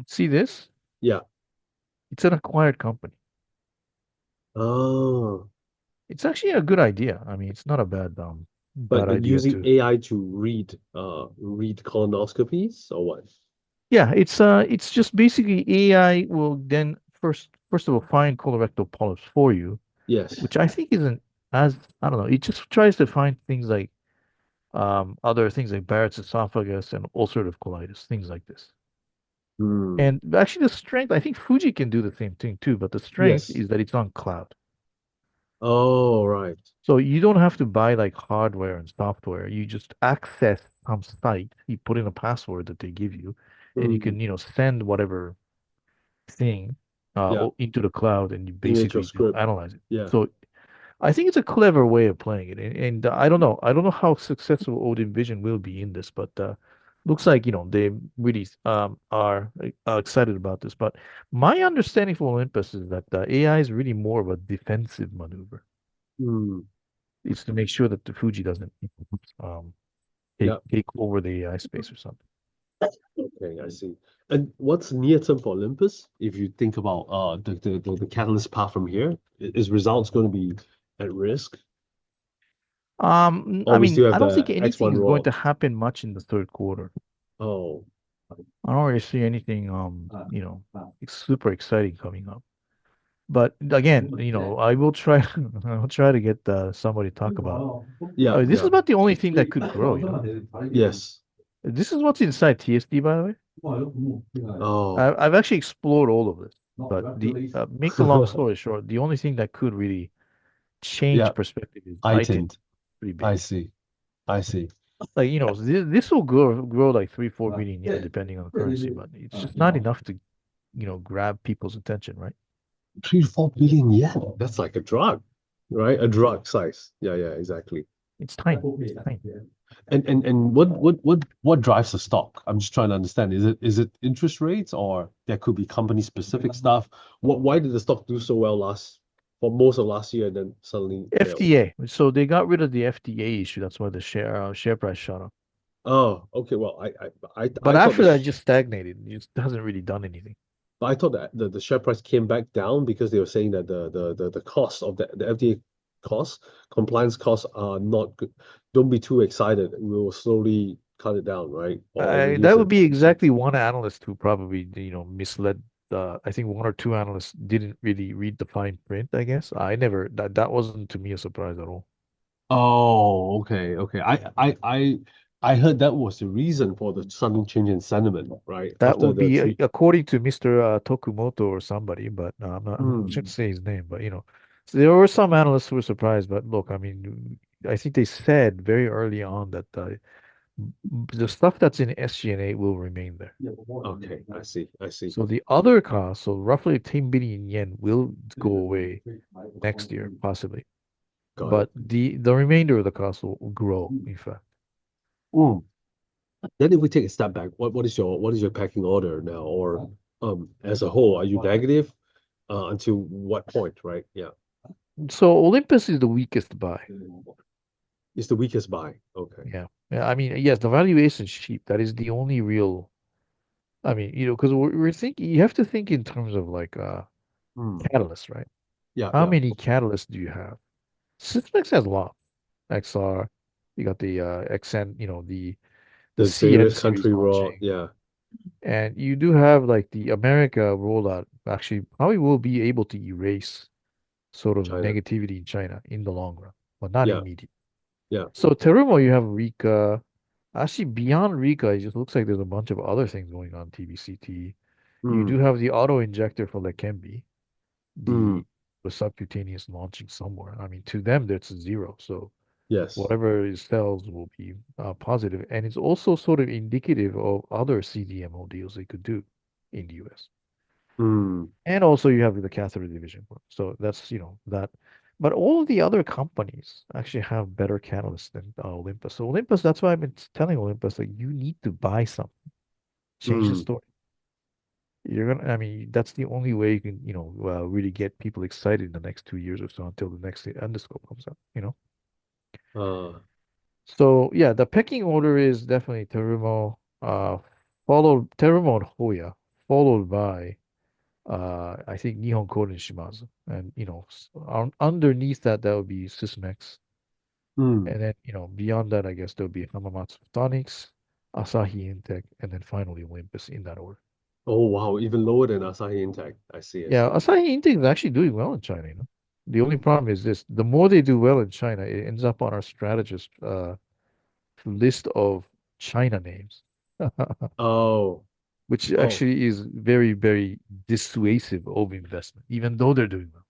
Speaker 1: See this?
Speaker 2: Yeah.
Speaker 1: It's an acquired company.
Speaker 2: Oh,
Speaker 1: It's actually a good idea. I mean, it's not a bad
Speaker 2: but
Speaker 1: idea
Speaker 2: using
Speaker 1: to.
Speaker 2: AI to read colonoscopies or what?
Speaker 1: Yeah, it's just basically AI will then first of all find colorectal polyps for you,
Speaker 2: Yes.
Speaker 1: which I think isn't as I don't know. It just tries to find things like other things like Barrett's esophagus and ulcerative colitis, things like this.
Speaker 2: Hmm.
Speaker 1: And actually, the strength, I think Fuji can do the same thing too, but the strength
Speaker 2: Yes.
Speaker 1: is that it's on cloud.
Speaker 2: Oh, right.
Speaker 1: So you don't have to buy like hardware and software. You just access some site, you put in a password that they give you, and you
Speaker 2: Hmm.
Speaker 1: can, send whatever thing
Speaker 2: Yeah.
Speaker 1: into the cloud and you
Speaker 2: Image or
Speaker 1: basically,
Speaker 2: script.
Speaker 1: analyze it.
Speaker 2: Yeah.
Speaker 1: So I think it's a clever way of playing it. And I don't know. I don't know how successful Odin Vision will be in this, but looks like, they really are excited about this. But my understanding from Olympus is that AI is really more of a defensive maneuver.
Speaker 2: Hmm.
Speaker 1: It's to make sure that the Fuji doesn't um, take
Speaker 2: Yeah.
Speaker 1: take over the AI space or something.
Speaker 2: Okay, I see. And what's near term for Olympus? If you think about the catalyst path from here, is results going to be at risk? Or
Speaker 1: I
Speaker 2: we
Speaker 1: mean,
Speaker 2: still have
Speaker 1: I don't think
Speaker 2: the
Speaker 1: anything
Speaker 2: X1
Speaker 1: is going
Speaker 2: rollout?
Speaker 1: to happen much in the third quarter.
Speaker 2: Oh,
Speaker 1: I don't really see anything, super exciting coming up. But again, I will try. I'll try to get somebody to talk about.
Speaker 2: yeah,
Speaker 1: This is
Speaker 2: yeah.
Speaker 1: about the only thing that could grow.
Speaker 2: Yes.
Speaker 1: This is what's inside TSD, by the way.
Speaker 2: Oh,
Speaker 1: I've actually explored all of this, but the make the long story short, the only thing that could really
Speaker 2: yeah,
Speaker 1: change perspective is item
Speaker 2: heightened.
Speaker 1: pretty big.
Speaker 2: I see. I see.
Speaker 1: Like, this will grow like 3, 4 billion yen depending on the currency, but it's just not enough to, grab people's attention, right?
Speaker 2: 3 to 4 billion yen. That's like a drug, right? A drug size. Yeah, exactly.
Speaker 1: It's tiny. It's tiny.
Speaker 2: And what drives the stock? I'm just trying to understand. Is it interest rates or there could be company specific stuff? Why did the stock do so well last for most of last year and then suddenly failed?
Speaker 1: FDA. So they got rid of the FDA issue. That's why the share price shot up.
Speaker 2: Oh, okay. Well,
Speaker 1: But
Speaker 2: I thought
Speaker 1: after
Speaker 2: the
Speaker 1: that, it
Speaker 2: sh
Speaker 1: just stagnated. It just hasn't really done anything.
Speaker 2: I thought that the share price came back down because they were saying that the cost of the FDA costs, compliance costs are not good. Don't be too excited. We will slowly cut it down, right? Or
Speaker 1: That
Speaker 2: reduce
Speaker 1: would
Speaker 2: it.
Speaker 1: be exactly one analyst who probably, misled. I think one or two analysts didn't really read the fine print, I guess. That wasn't to me a surprise at all.
Speaker 2: Oh, okay, okay. I heard that was the reason for the sudden change in sentiment, right?
Speaker 1: That
Speaker 2: After
Speaker 1: would
Speaker 2: the
Speaker 1: be
Speaker 2: three.
Speaker 1: according to Mr. Tokumoto or somebody, but I'm not going to
Speaker 2: Hmm.
Speaker 1: say his name, but so there were some analysts who were surprised. But look, I mean, I think they said very early on that the stuff that's in SG&A will remain there.
Speaker 2: Okay, I see. I see.
Speaker 1: So the other costs, so roughly 10 billion yen, will go away next year, possibly.
Speaker 2: Got it.
Speaker 1: But the remainder of the cost will grow, in fact.
Speaker 2: Mm. Then if we take a step back, what is your packing order now, or as a whole, are you negative? Until what point, right? Yeah,
Speaker 1: So Olympus is the weakest buy.
Speaker 2: it's the weakest buy. Okay.
Speaker 1: Yeah. Yeah, I mean, yes, the valuation is cheap. That is the only real, I mean, because we're thinking, you have to think in terms of like
Speaker 2: Hmm.
Speaker 1: catalysts, right?
Speaker 2: Yeah,
Speaker 1: How
Speaker 2: yeah.
Speaker 1: many catalysts do you have? Sysmex has a lot. XR, you got the XN, the
Speaker 2: The
Speaker 1: CN
Speaker 2: various
Speaker 1: series
Speaker 2: country raw.
Speaker 1: launching.
Speaker 2: Yeah,
Speaker 1: And you do have like the America rollout actually probably will be able to erase sort of
Speaker 2: China.
Speaker 1: negativity in China in the long run, but not
Speaker 2: Yeah,
Speaker 1: immediate.
Speaker 2: yeah.
Speaker 1: So Terumo, you have Rika. Actually, beyond Rika, it just looks like there's a bunch of other things going on TBCT. You
Speaker 2: Hmm.
Speaker 1: do have the auto injector for Leqembi,
Speaker 2: Hmm.
Speaker 1: the subcutaneous launching somewhere. I mean, to them, that's zero. So
Speaker 2: Yes.
Speaker 1: whatever it sells will be positive. And it's also sort of indicative of other CDMO deals they could do in the US.
Speaker 2: Hmm.
Speaker 1: And also you have the catheter division. So that's, that. But all of the other companies actually have better catalysts than Olympus. So Olympus, that's why I've been telling Olympus that you need to buy something, change the
Speaker 2: Hmm.
Speaker 1: story. I mean, that's the only way you can, really get people excited in the next 2 years or so until the next endoscope comes out.
Speaker 2: Uh,
Speaker 1: So yeah, the pecking order is definitely Terumo, followed Terumo and Hoya, followed by I think Nihon Kohden Shimazu. And underneath that that would be Sysmex.
Speaker 2: hmm.
Speaker 1: And then, beyond that, I guess there'll be Hamamatsu Photonics, Asahi Intech, and then finally Olympus in that order.
Speaker 2: Oh wow, even lower than Asahi Intact. I see. I
Speaker 1: Yeah,
Speaker 2: see.
Speaker 1: Asahi Intech is actually doing well in China. The only problem is this: the more they do well in China, it ends up on our strategist list of China names,
Speaker 2: Oh,
Speaker 1: which
Speaker 2: oh.
Speaker 1: actually is very, very dissuasive of investment, even though they're doing well.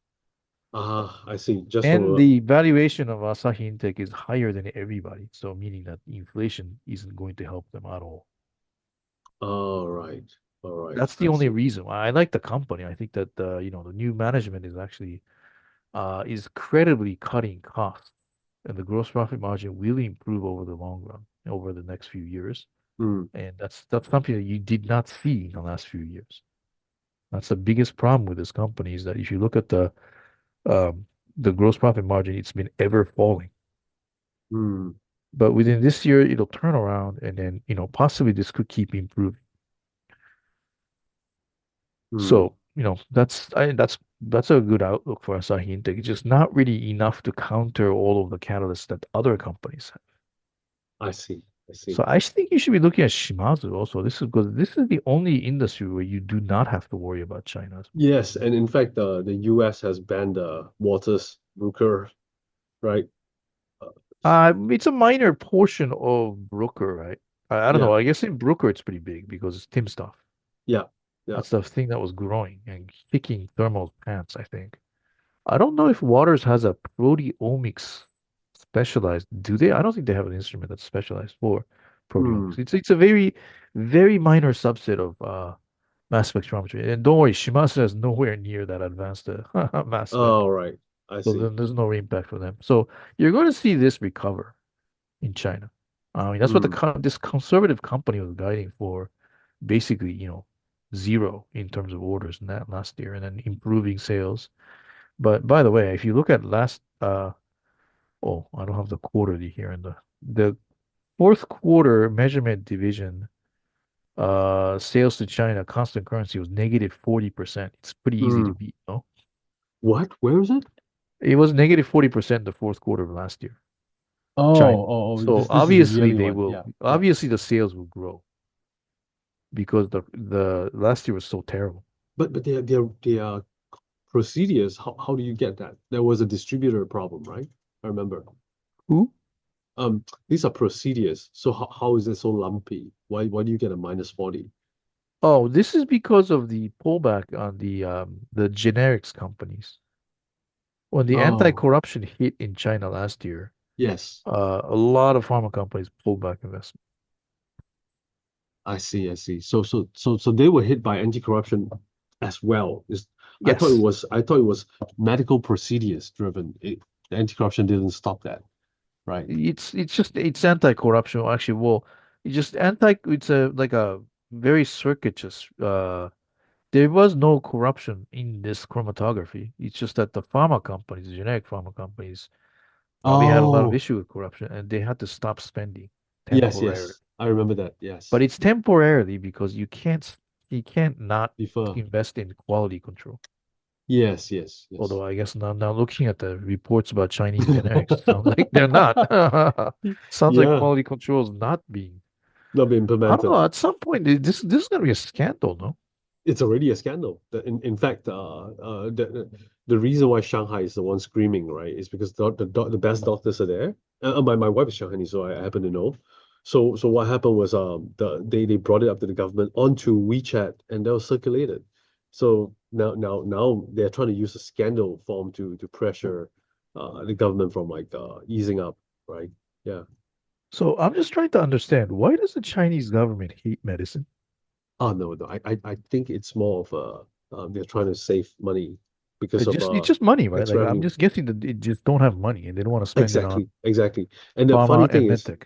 Speaker 2: I see. Just from
Speaker 1: And
Speaker 2: a.
Speaker 1: the valuation of Asahi Intech is higher than everybody, so meaning that inflation isn't going to help them at all.
Speaker 2: All right. All right.
Speaker 1: That's the
Speaker 2: I
Speaker 1: only
Speaker 2: see.
Speaker 1: reason why I like the company. I think that the new management is actually is credibly cutting costs, and the gross profit margin will improve over the long run, over the next few years.
Speaker 2: Hmm.
Speaker 1: And that's something that you did not see in the last few years. That's the biggest problem with this company is that if you look at um, the gross profit margin, it's been ever falling.
Speaker 2: Hmm.
Speaker 1: But within this year, it'll turn around, and then possibly this could keep improving.
Speaker 2: Hmm.
Speaker 1: So that's a good outlook for Asahi Intech. It's just not really enough to counter all of the catalysts that other companies have.
Speaker 2: I see. I see.
Speaker 1: So I think you should be looking at Shimazu also. This is because this is the only industry where you do not have to worry about China.
Speaker 2: Yes, and in fact, the U.S. has banned Waters Brooker, right? Uh,
Speaker 1: It's a minor portion of Brooker, right? I don't know.
Speaker 2: yeah.
Speaker 1: I guess in Brooker it's pretty big because it's Tim stuff.
Speaker 2: Yeah. Yeah.
Speaker 1: That's the thing that was growing and kicking Thermal's pants, I think. I don't know if Waters has a proteomics specialized. Do they? I don't think they have an instrument that's specialized for
Speaker 2: Hmm.
Speaker 1: proteomics. It's a very, very minor subset of mass spectrometry. And don't worry, Shimasa is nowhere near that advanced mass spec.
Speaker 2: All right. I
Speaker 1: So
Speaker 2: see.
Speaker 1: then there's no impact for them. So you're going to see this recover in China. I mean, that's what
Speaker 2: Mm,
Speaker 1: this conservative company was guiding for, basically, zero in terms of orders in that last year, and then improving sales. But by the way, if you look at I don't have the quarterly here, and the fourth quarter measurement division, sales to China, constant currency was negative 40%. It's pretty easy to
Speaker 2: mm.
Speaker 1: beat, no?
Speaker 2: What? Where is it?
Speaker 1: It was negative 40% in the fourth quarter of last year, China. So
Speaker 2: This is a
Speaker 1: obviously
Speaker 2: yearly one. Yeah, yeah.
Speaker 1: obviously the sales will grow because the last year was so terrible.
Speaker 2: But their procedures. How do you get that? There was a distributor problem, right? I remember.
Speaker 1: Who?
Speaker 2: These are procedures. So how is it so lumpy? Why do you get a minus 40?
Speaker 1: Oh, this is because of the pullback on the generics companies. When the
Speaker 2: Oh,
Speaker 1: anti-corruption hit in China last year,
Speaker 2: yes.
Speaker 1: a lot of pharma companies pulled back investment.
Speaker 2: I see, I see. So they were hit by anti-corruption as well.
Speaker 1: Yes,
Speaker 2: I thought it was medical procedures driven. The anti-corruption didn't stop that, right?
Speaker 1: it's anti-corruption. Actually, well, it's a like a very circuitous. There was no corruption in this chromatography. It's just that the pharma companies, the generic pharma companies, probably had a lot of
Speaker 2: Oh,
Speaker 1: issue with corruption, and they had to stop spending
Speaker 2: yes,
Speaker 1: temporarily.
Speaker 2: yes. I remember that.
Speaker 1: But
Speaker 2: Yes.
Speaker 1: it's temporarily because you can't not
Speaker 2: Before.
Speaker 1: invest in quality control.
Speaker 2: Yes, yes, yes.
Speaker 1: Although I guess now looking at the reports about Chinese generics, sounds like they're not. Sounds like
Speaker 2: Yeah,
Speaker 1: quality control is not being.
Speaker 2: not be
Speaker 1: I don't
Speaker 2: implemented.
Speaker 1: know. At some point, this is gonna be a scandal, no?
Speaker 2: It's already a scandal. In fact, the reason why Shanghai is the one screaming, right, is because the best doctors are there. My wife is Shanghainese, so I happen to know. So what happened was they brought it up to the government onto WeChat and that was circulated. So now they're trying to use a scandal form to pressure the government from like easing up, right? Yeah.
Speaker 1: So I'm just trying to understand, why does the Chinese government hate medicine?
Speaker 2: Oh no, no. I think it's more of they're trying to save money because
Speaker 1: It's
Speaker 2: of
Speaker 1: just it's just money, right?
Speaker 2: tax
Speaker 1: Like I'm
Speaker 2: revenue.
Speaker 1: just guessing that they just don't have money and they don't want to spend it on
Speaker 2: Exactly, exactly. And the funny
Speaker 1: pharma
Speaker 2: thing
Speaker 1: and
Speaker 2: is,
Speaker 1: medtech.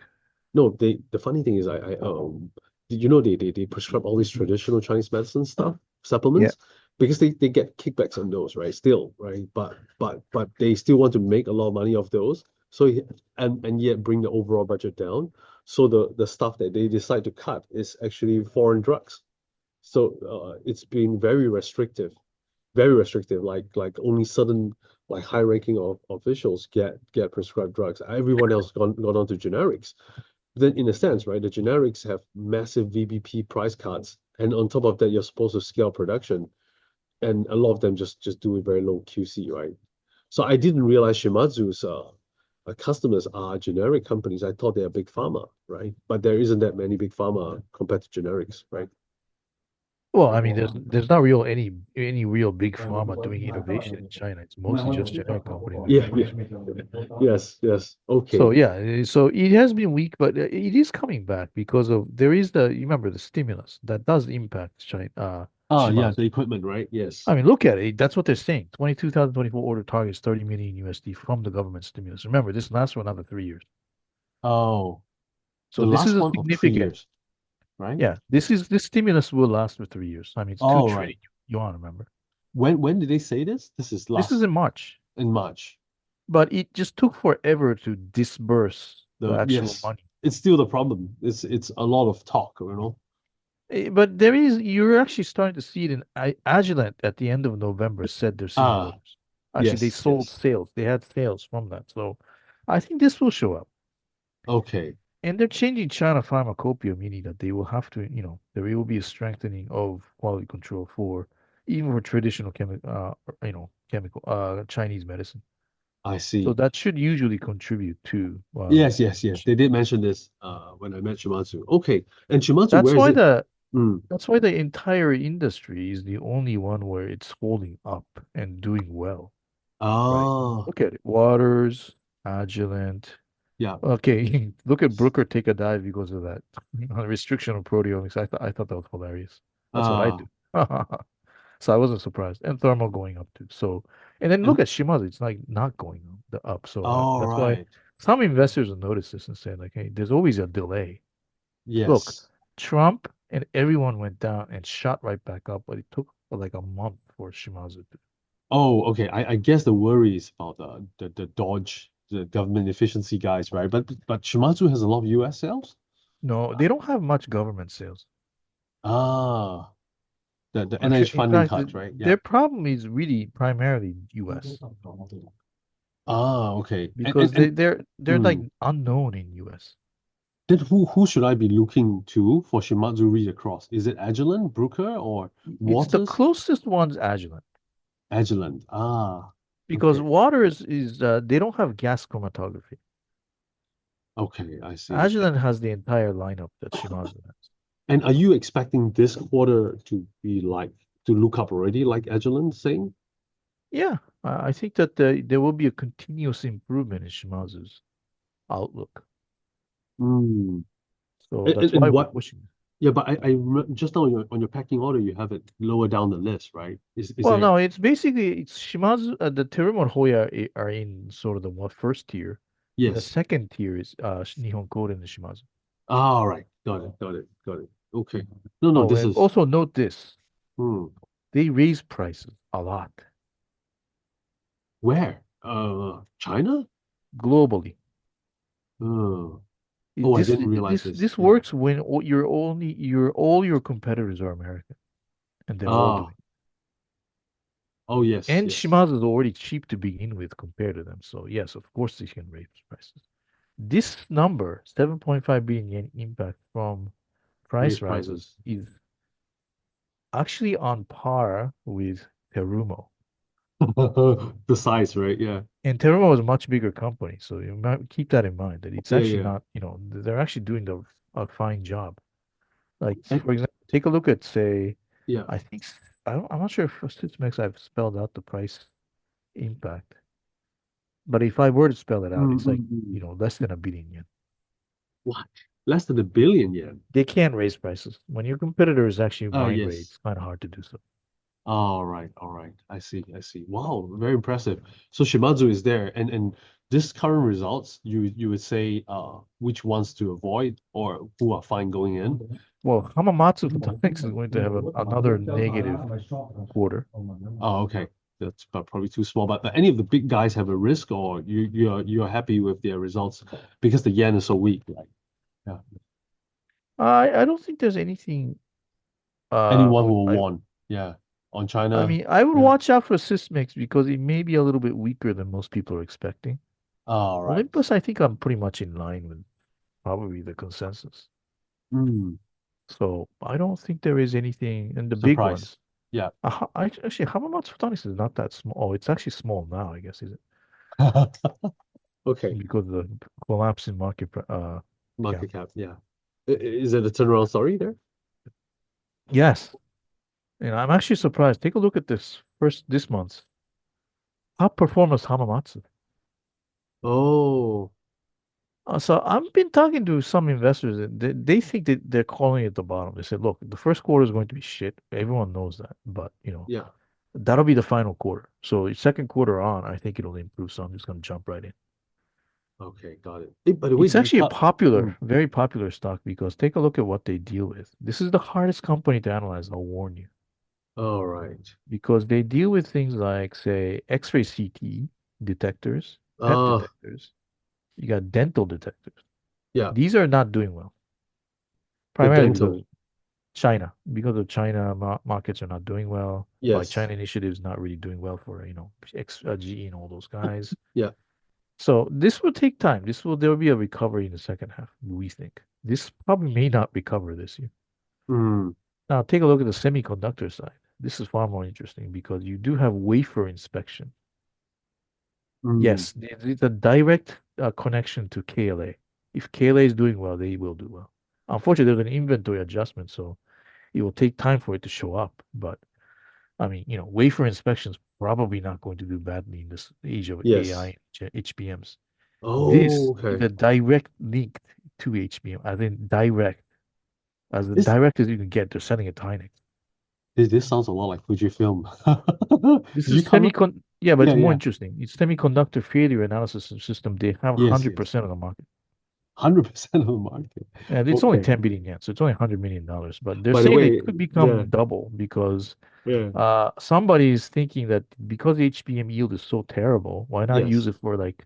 Speaker 2: no, the funny thing is, did you know they prescribe all these traditional Chinese medicine stuff,
Speaker 1: Yeah.
Speaker 2: supplements, because they get kickbacks on those, right? Still, right? But they still want to make a lot of money off those. So and yet bring the overall budget down. So the stuff that they decide to cut is actually foreign drugs. So it's been very restrictive. Like only certain like high-ranking of officials get prescribed drugs. Everyone else gone on to generics. Then in a sense, right, the generics have massive VBP price cuts, and on top of that, you're supposed to scale production, and a lot of them just do it very low QC, right? So I didn't realize Shimadzu's customers are generic companies. I thought they're big pharma, right? But there isn't that many big pharma compared to generics, right?
Speaker 1: Well, I mean, there's not real any real big pharma doing innovation in China. It's mostly just generic companies doing
Speaker 2: Yeah,
Speaker 1: innovation.
Speaker 2: yeah. Yes, yes.
Speaker 1: So
Speaker 2: Okay.
Speaker 1: yeah, so it has been weak, but it is coming back because of there is you remember the stimulus that does impact China,
Speaker 2: Ah, yeah,
Speaker 1: Shimadzu.
Speaker 2: the equipment, right?
Speaker 1: I
Speaker 2: Yes.
Speaker 1: mean, look at it. That's what they're saying. 2024 order targets 30 million USD from the government stimulus. Remember, this lasts for another 3 years.
Speaker 2: Oh,
Speaker 1: So
Speaker 2: the
Speaker 1: this is
Speaker 2: last
Speaker 1: a
Speaker 2: one of three
Speaker 1: significant.
Speaker 2: years, right?
Speaker 1: Yeah, this stimulus will last for 3 years. I mean, it's two
Speaker 2: All right.
Speaker 1: trillion yuan, remember?
Speaker 2: When did they say this? This is
Speaker 1: This is
Speaker 2: last
Speaker 1: in March,
Speaker 2: in March.
Speaker 1: but it just took forever to disburse the
Speaker 2: The
Speaker 1: actual
Speaker 2: yes,
Speaker 1: money.
Speaker 2: it's still the problem. It's a lot of talk, you know.
Speaker 1: But you're actually starting to see it in Agilent at the end of November said they're seeing
Speaker 2: Ah,
Speaker 1: orders. Actually, they
Speaker 2: yes,
Speaker 1: sold
Speaker 2: yes.
Speaker 1: sales. They had sales from that. So I think this will show up.
Speaker 2: Okay,
Speaker 1: And they're changing China pharmacopoeia, meaning that they will have to, there will be a strengthening of quality control for even for traditional chemical Chinese medicine.
Speaker 2: I
Speaker 1: So
Speaker 2: see.
Speaker 1: that should usually contribute to
Speaker 2: Yes, yes, yes. They did mention this when I met Shimatsu. Okay, and Shimatsu,
Speaker 1: that's
Speaker 2: where is
Speaker 1: why
Speaker 2: it?
Speaker 1: the
Speaker 2: Mm.
Speaker 1: that's why the entire industry is the only one where it's holding up and doing well, right?
Speaker 2: Ah,
Speaker 1: Look at it. Waters, Agilent.
Speaker 2: yeah.
Speaker 1: Okay, look at Brooker take a dive because of that restriction of proteomics. I thought that was hilarious. That's what I
Speaker 2: Ah,
Speaker 1: do. So I wasn't surprised. And thermal going up too. So, and then look
Speaker 2: and
Speaker 1: at Shimazu. It's like not going up. So
Speaker 2: all
Speaker 1: that's why
Speaker 2: right.
Speaker 1: some investors will notice this and say like, hey, there's always a delay. Look,
Speaker 2: Yes.
Speaker 1: Trump and everyone went down and shot right back up, but it took like a month for Shimazu to.
Speaker 2: Oh, okay. I guess the worry is about the Dodge, the government efficiency guys, right? But Shimadzu has a lot of US sales?
Speaker 1: No, they don't have much government sales.
Speaker 2: Ah, the NIH
Speaker 1: Actually, in
Speaker 2: funding
Speaker 1: fact,
Speaker 2: cuts, right? Yeah.
Speaker 1: their problem is really primarily US
Speaker 2: Ah, okay.
Speaker 1: because they're like
Speaker 2: Mm,
Speaker 1: unknown in US.
Speaker 2: then who should I be looking to for Shimadzu read across? Is it Agilent, Brooker, or
Speaker 1: It's the
Speaker 2: Waters?
Speaker 1: closest one's Agilent
Speaker 2: Agilent. Ah,
Speaker 1: because
Speaker 2: okay.
Speaker 1: Waters is they don't have gas chromatography.
Speaker 2: Okay, I see.
Speaker 1: Agilent has the entire lineup that Shimazu has.
Speaker 2: And are you expecting this quarter to be like to look up already, like Agilent saying?
Speaker 1: Yeah, I think that there will be a continuous improvement in Shimazu's outlook.
Speaker 2: Hmm.
Speaker 1: So that's
Speaker 2: And
Speaker 1: why we're
Speaker 2: what?
Speaker 1: pushing.
Speaker 2: Yeah, but just now on your packing order, you have it lower down the list, right? Is
Speaker 1: Well,
Speaker 2: there?
Speaker 1: no, it's basically it's Shimazu. The Terumo and Hoya are in sort of the first tier, and the
Speaker 2: Yes.
Speaker 1: second tier is Nihon Koden and Shimazu.
Speaker 2: All right. Got it. Got it. Got it. Okay. No, no,
Speaker 1: Oh,
Speaker 2: this
Speaker 1: and
Speaker 2: is
Speaker 1: also note this:
Speaker 2: hmm.
Speaker 1: they raise prices a lot
Speaker 2: Where? China?
Speaker 1: globally.
Speaker 2: Uh, oh, I
Speaker 1: This
Speaker 2: didn't realize this.
Speaker 1: this
Speaker 2: Yeah.
Speaker 1: works when your all your competitors are American and they're all
Speaker 2: Ah.
Speaker 1: doing.
Speaker 2: Oh, yes.
Speaker 1: And
Speaker 2: Yes.
Speaker 1: Shimano is already cheap to begin with compared to them. So yes, of course they can raise prices. This number, 7.5 billion yen impact from
Speaker 2: Raise
Speaker 1: price rises,
Speaker 2: prices.
Speaker 1: is actually on par with Terumo.
Speaker 2: The size, right? Yeah.
Speaker 1: And Terumo is a much bigger company, so you might keep that in mind that it's
Speaker 2: Yeah.
Speaker 1: actually
Speaker 2: Yeah.
Speaker 1: not, they're actually doing a fine job. Like
Speaker 2: And
Speaker 1: for example, take a look at say,
Speaker 2: yeah.
Speaker 1: I think I'm not sure if for Sysmex I've spelled out the price impact, but if I were to spell it out,
Speaker 2: Mm,
Speaker 1: it's like
Speaker 2: mm, mm.
Speaker 1: less than a billion yen.
Speaker 2: What? Less than a billion yen.
Speaker 1: They can raise prices when your competitor is actually
Speaker 2: Oh,
Speaker 1: buying rate.
Speaker 2: yes.
Speaker 1: It's kind of hard to do so.
Speaker 2: All right, all right. I see, I see. Wow, very impressive. So Shimadzu is there, and this current results, you would say which ones to avoid or who are fine going in?
Speaker 1: Well, Hamamatsu Photonics is going to have another negative quarter.
Speaker 2: Oh, okay. That's probably too small. But any of the big guys have a risk, or you're happy with their results because the yen is so weak, right? Yeah.
Speaker 1: I don't think there's anything.
Speaker 2: Anyone
Speaker 1: Oh,
Speaker 2: will want. Yeah. On
Speaker 1: I
Speaker 2: China.
Speaker 1: mean, I would
Speaker 2: Yeah.
Speaker 1: watch out for Sysmex because it may be a little bit weaker than most people are expecting.
Speaker 2: All right.
Speaker 1: Olympus, I think I'm pretty much in line with probably the consensus.
Speaker 2: Mm,
Speaker 1: So I don't think there is anything in the big
Speaker 2: surprise.
Speaker 1: ones.
Speaker 2: Yeah.
Speaker 1: Actually, Hamamatsu Photonics is not that small. Oh, it's actually small now, I guess, is it?
Speaker 2: Okay.
Speaker 1: Because of the collapse in cap.
Speaker 2: Market cap. Yeah. Is it a turnaround story there?
Speaker 1: Yes. And I'm actually surprised. Take a look at this month's top performance Hamamatsu.
Speaker 2: Oh,
Speaker 1: So I've been talking to some investors and they think that they're calling it the bottom. They said, look, the first quarter is going to be shit. Everyone knows that. But,
Speaker 2: yeah.
Speaker 1: that'll be the final quarter. So second quarter on, I think it'll improve. So I'm just going to jump right in.
Speaker 2: Okay, got it. Hey, by the way,
Speaker 1: It's
Speaker 2: did you
Speaker 1: actually a
Speaker 2: cut?
Speaker 1: popular,
Speaker 2: Mm,
Speaker 1: very popular stock because take a look at what they deal with. This is the hardest company to analyze, I'll warn you.
Speaker 2: all right.
Speaker 1: Because they deal with things like, say, X-ray CT detectors, PET
Speaker 2: Uh,
Speaker 1: detectors. You got dental detectors.
Speaker 2: yeah,
Speaker 1: These are not doing well,
Speaker 2: the
Speaker 1: primarily because
Speaker 2: dental.
Speaker 1: China, because of China markets are not doing well. Like
Speaker 2: Yes.
Speaker 1: China initiatives not really doing well for GE and all those guys.
Speaker 2: Yeah.
Speaker 1: So this will take time. There will be a recovery in the second half. We think this probably may not recover this year.
Speaker 2: Mm,
Speaker 1: Now take a look at the semiconductor side. This is far more interesting because you do have wafer inspection.
Speaker 2: mm.
Speaker 1: Yes, it's a direct connection to KLA. If KLA is doing well, they will do well. Unfortunately, there's an inventory adjustment, so it will take time for it to show up. But I mean, wafer inspection is probably not going to do badly in this age of AI
Speaker 2: Yes.
Speaker 1: and HBMs.
Speaker 2: Oh,
Speaker 1: This is
Speaker 2: okay.
Speaker 1: a direct link to HBM, as in direct, as
Speaker 2: This
Speaker 1: direct as you can get. They're selling it to Hynix.
Speaker 2: this sounds a lot like Fujifilm.
Speaker 1: This
Speaker 2: Did you
Speaker 1: is
Speaker 2: cover?
Speaker 1: Yeah, but
Speaker 2: Yeah,
Speaker 1: it's more
Speaker 2: yeah.
Speaker 1: interesting. It's semiconductor failure analysis system. They have
Speaker 2: Yes, yes.
Speaker 1: 100% of the market.
Speaker 2: 100% of the market.
Speaker 1: And it's only
Speaker 2: Okay.
Speaker 1: 10 billion yen, so it's only $100 million. But they're
Speaker 2: By the
Speaker 1: saying they
Speaker 2: way,
Speaker 1: could
Speaker 2: yeah,
Speaker 1: become double because
Speaker 2: yeah.
Speaker 1: somebody is thinking that because HBM yield is so terrible, why not use
Speaker 2: Yes.
Speaker 1: it for like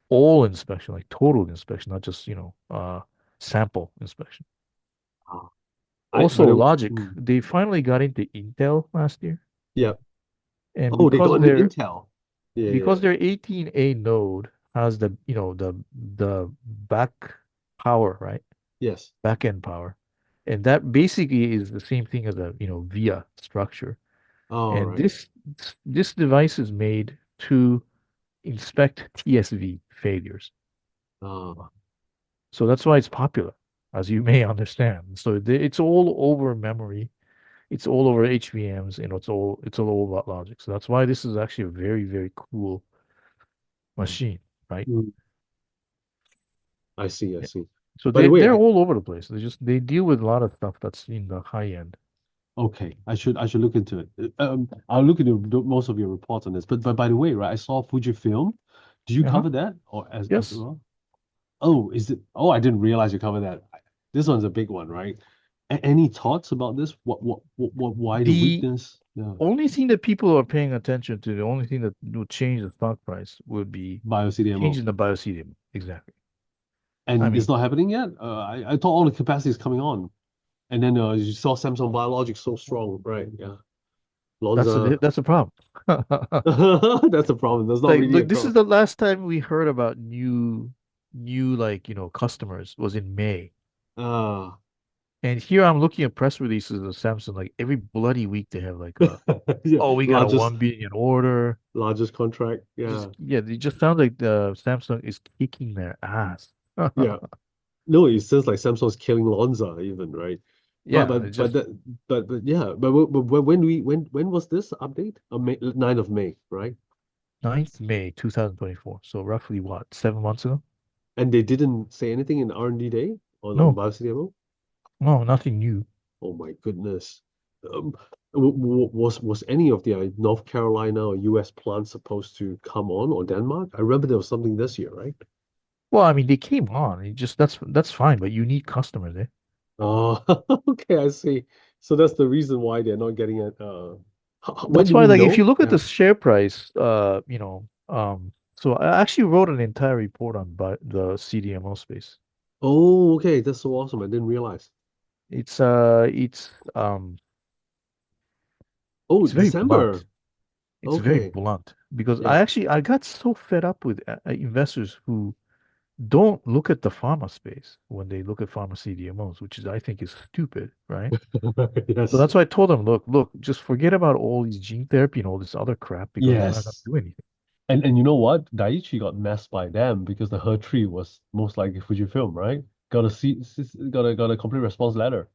Speaker 1: all inspection, like total inspection, not just, sample inspection.
Speaker 2: Ah,
Speaker 1: Also,
Speaker 2: by the
Speaker 1: logic,
Speaker 2: mm,
Speaker 1: they finally got into Intel last year,
Speaker 2: yeah.
Speaker 1: and
Speaker 2: Oh, they got into Intel. Yeah, yeah.
Speaker 1: because their 18A node has the back power, right?
Speaker 2: Yes.
Speaker 1: Back end power. And that basically is the same thing as a, via structure.
Speaker 2: All
Speaker 1: And
Speaker 2: right.
Speaker 1: this device is made to inspect TSV failures.
Speaker 2: Ah,
Speaker 1: So that's why it's popular, as you may understand. So it's all over memory, it's all over HBMs, and it's all about logic. So that's why this is actually a very, very cool machine, right?
Speaker 2: mm, I see, I
Speaker 1: Yeah.
Speaker 2: see.
Speaker 1: So
Speaker 2: By
Speaker 1: they
Speaker 2: the way,
Speaker 1: they're all over the place. They deal with a lot of stuff that's in the high end.
Speaker 2: okay, I should look into it. I'll look into most of your reports on this. But by the way, right, I saw Fujifilm. Do you
Speaker 1: Uh-huh.
Speaker 2: cover that or as
Speaker 1: Yes.
Speaker 2: well? Oh, is it? Oh, I didn't realize you covered that. This one's a big one, right? Any thoughts about this? Why the
Speaker 1: The
Speaker 2: weakness? Yeah,
Speaker 1: only thing that people are paying attention to, the only thing that will change the stock price would be
Speaker 2: bio CDMO,
Speaker 1: changing the biocedium. Exactly. I
Speaker 2: and it's
Speaker 1: mean,
Speaker 2: not happening yet. I thought all the capacity is coming on, and then you saw Samsung Biologics so strong, right? Yeah, Lonza.
Speaker 1: that's a problem.
Speaker 2: That's a problem. That's not
Speaker 1: Like,
Speaker 2: really a
Speaker 1: look, this is
Speaker 2: problem.
Speaker 1: the last time we heard about new like, customers was in May.
Speaker 2: Ah,
Speaker 1: And here I'm looking at press releases of Samsung, like every bloody week they have like
Speaker 2: yeah,
Speaker 1: oh, we got a
Speaker 2: largest
Speaker 1: 1 billion order.
Speaker 2: largest contract.
Speaker 1: Just
Speaker 2: Yeah,
Speaker 1: yeah, it just sounds like the Samsung is kicking their ass.
Speaker 2: yeah. No, it sounds like Samsung's killing Lonza even, right? But
Speaker 1: Yeah, it
Speaker 2: but but
Speaker 1: just
Speaker 2: that but yeah, but when was this update? May, 9th of May, right?
Speaker 1: 9th May 2024. So roughly what, 7 months ago?
Speaker 2: And they didn't say anything in R&D day on
Speaker 1: No,
Speaker 2: BioCDMO?
Speaker 1: no, nothing new.
Speaker 2: Oh my goodness. Um, was any of the North Carolina or US plants supposed to come on or Denmark? I remember there was something this year, right?
Speaker 1: Well, I mean, they came on. It just that's fine, but you need customers, eh?
Speaker 2: Oh, okay, I see. So that's the reason why they're not getting it. When
Speaker 1: That's
Speaker 2: do
Speaker 1: why,
Speaker 2: we
Speaker 1: like, if
Speaker 2: know?
Speaker 1: you look at
Speaker 2: Yeah.
Speaker 1: the share price, so I actually wrote an entire report on the CDMO space.
Speaker 2: Oh, okay, that's so awesome. I didn't realize.
Speaker 1: It's
Speaker 2: Oh,
Speaker 1: it's very
Speaker 2: December.
Speaker 1: blunt. It's very
Speaker 2: Okay.
Speaker 1: blunt because
Speaker 2: Yeah.
Speaker 1: I got so fed up with investors who don't look at the pharma space when they look at pharma CDMOs, which is I think is stupid, right? So
Speaker 2: Yes.
Speaker 1: that's why I told them, look, just forget about all these gene therapy and all this other crap because they're not going to
Speaker 2: Yes.
Speaker 1: do anything.
Speaker 2: And you know what? Daiichi got messed by them because the her tree was most likely Fujifilm, right? Got a complete response letter.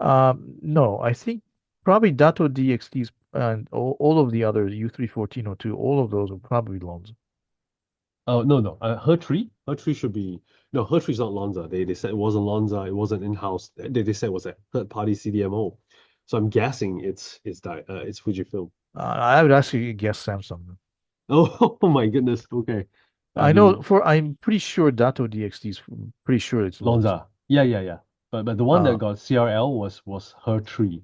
Speaker 1: No, I think probably Dato DXTs and all of the other U31402, all of those are probably loans.
Speaker 2: Oh no no. Her tree should be no. Her tree's not Lonza. They said it wasn't Lonza. It wasn't in-house. They said it was a third-party CDMO. So I'm guessing it's Fujifilm.
Speaker 1: I would actually guess Samsung.
Speaker 2: Oh, oh my goodness. Okay. I mean
Speaker 1: I'm pretty sure Dato DXT is pretty sure it's loans.
Speaker 2: Lonza. Yeah, yeah, yeah. But the one that
Speaker 1: Uh,
Speaker 2: got CRL was her tree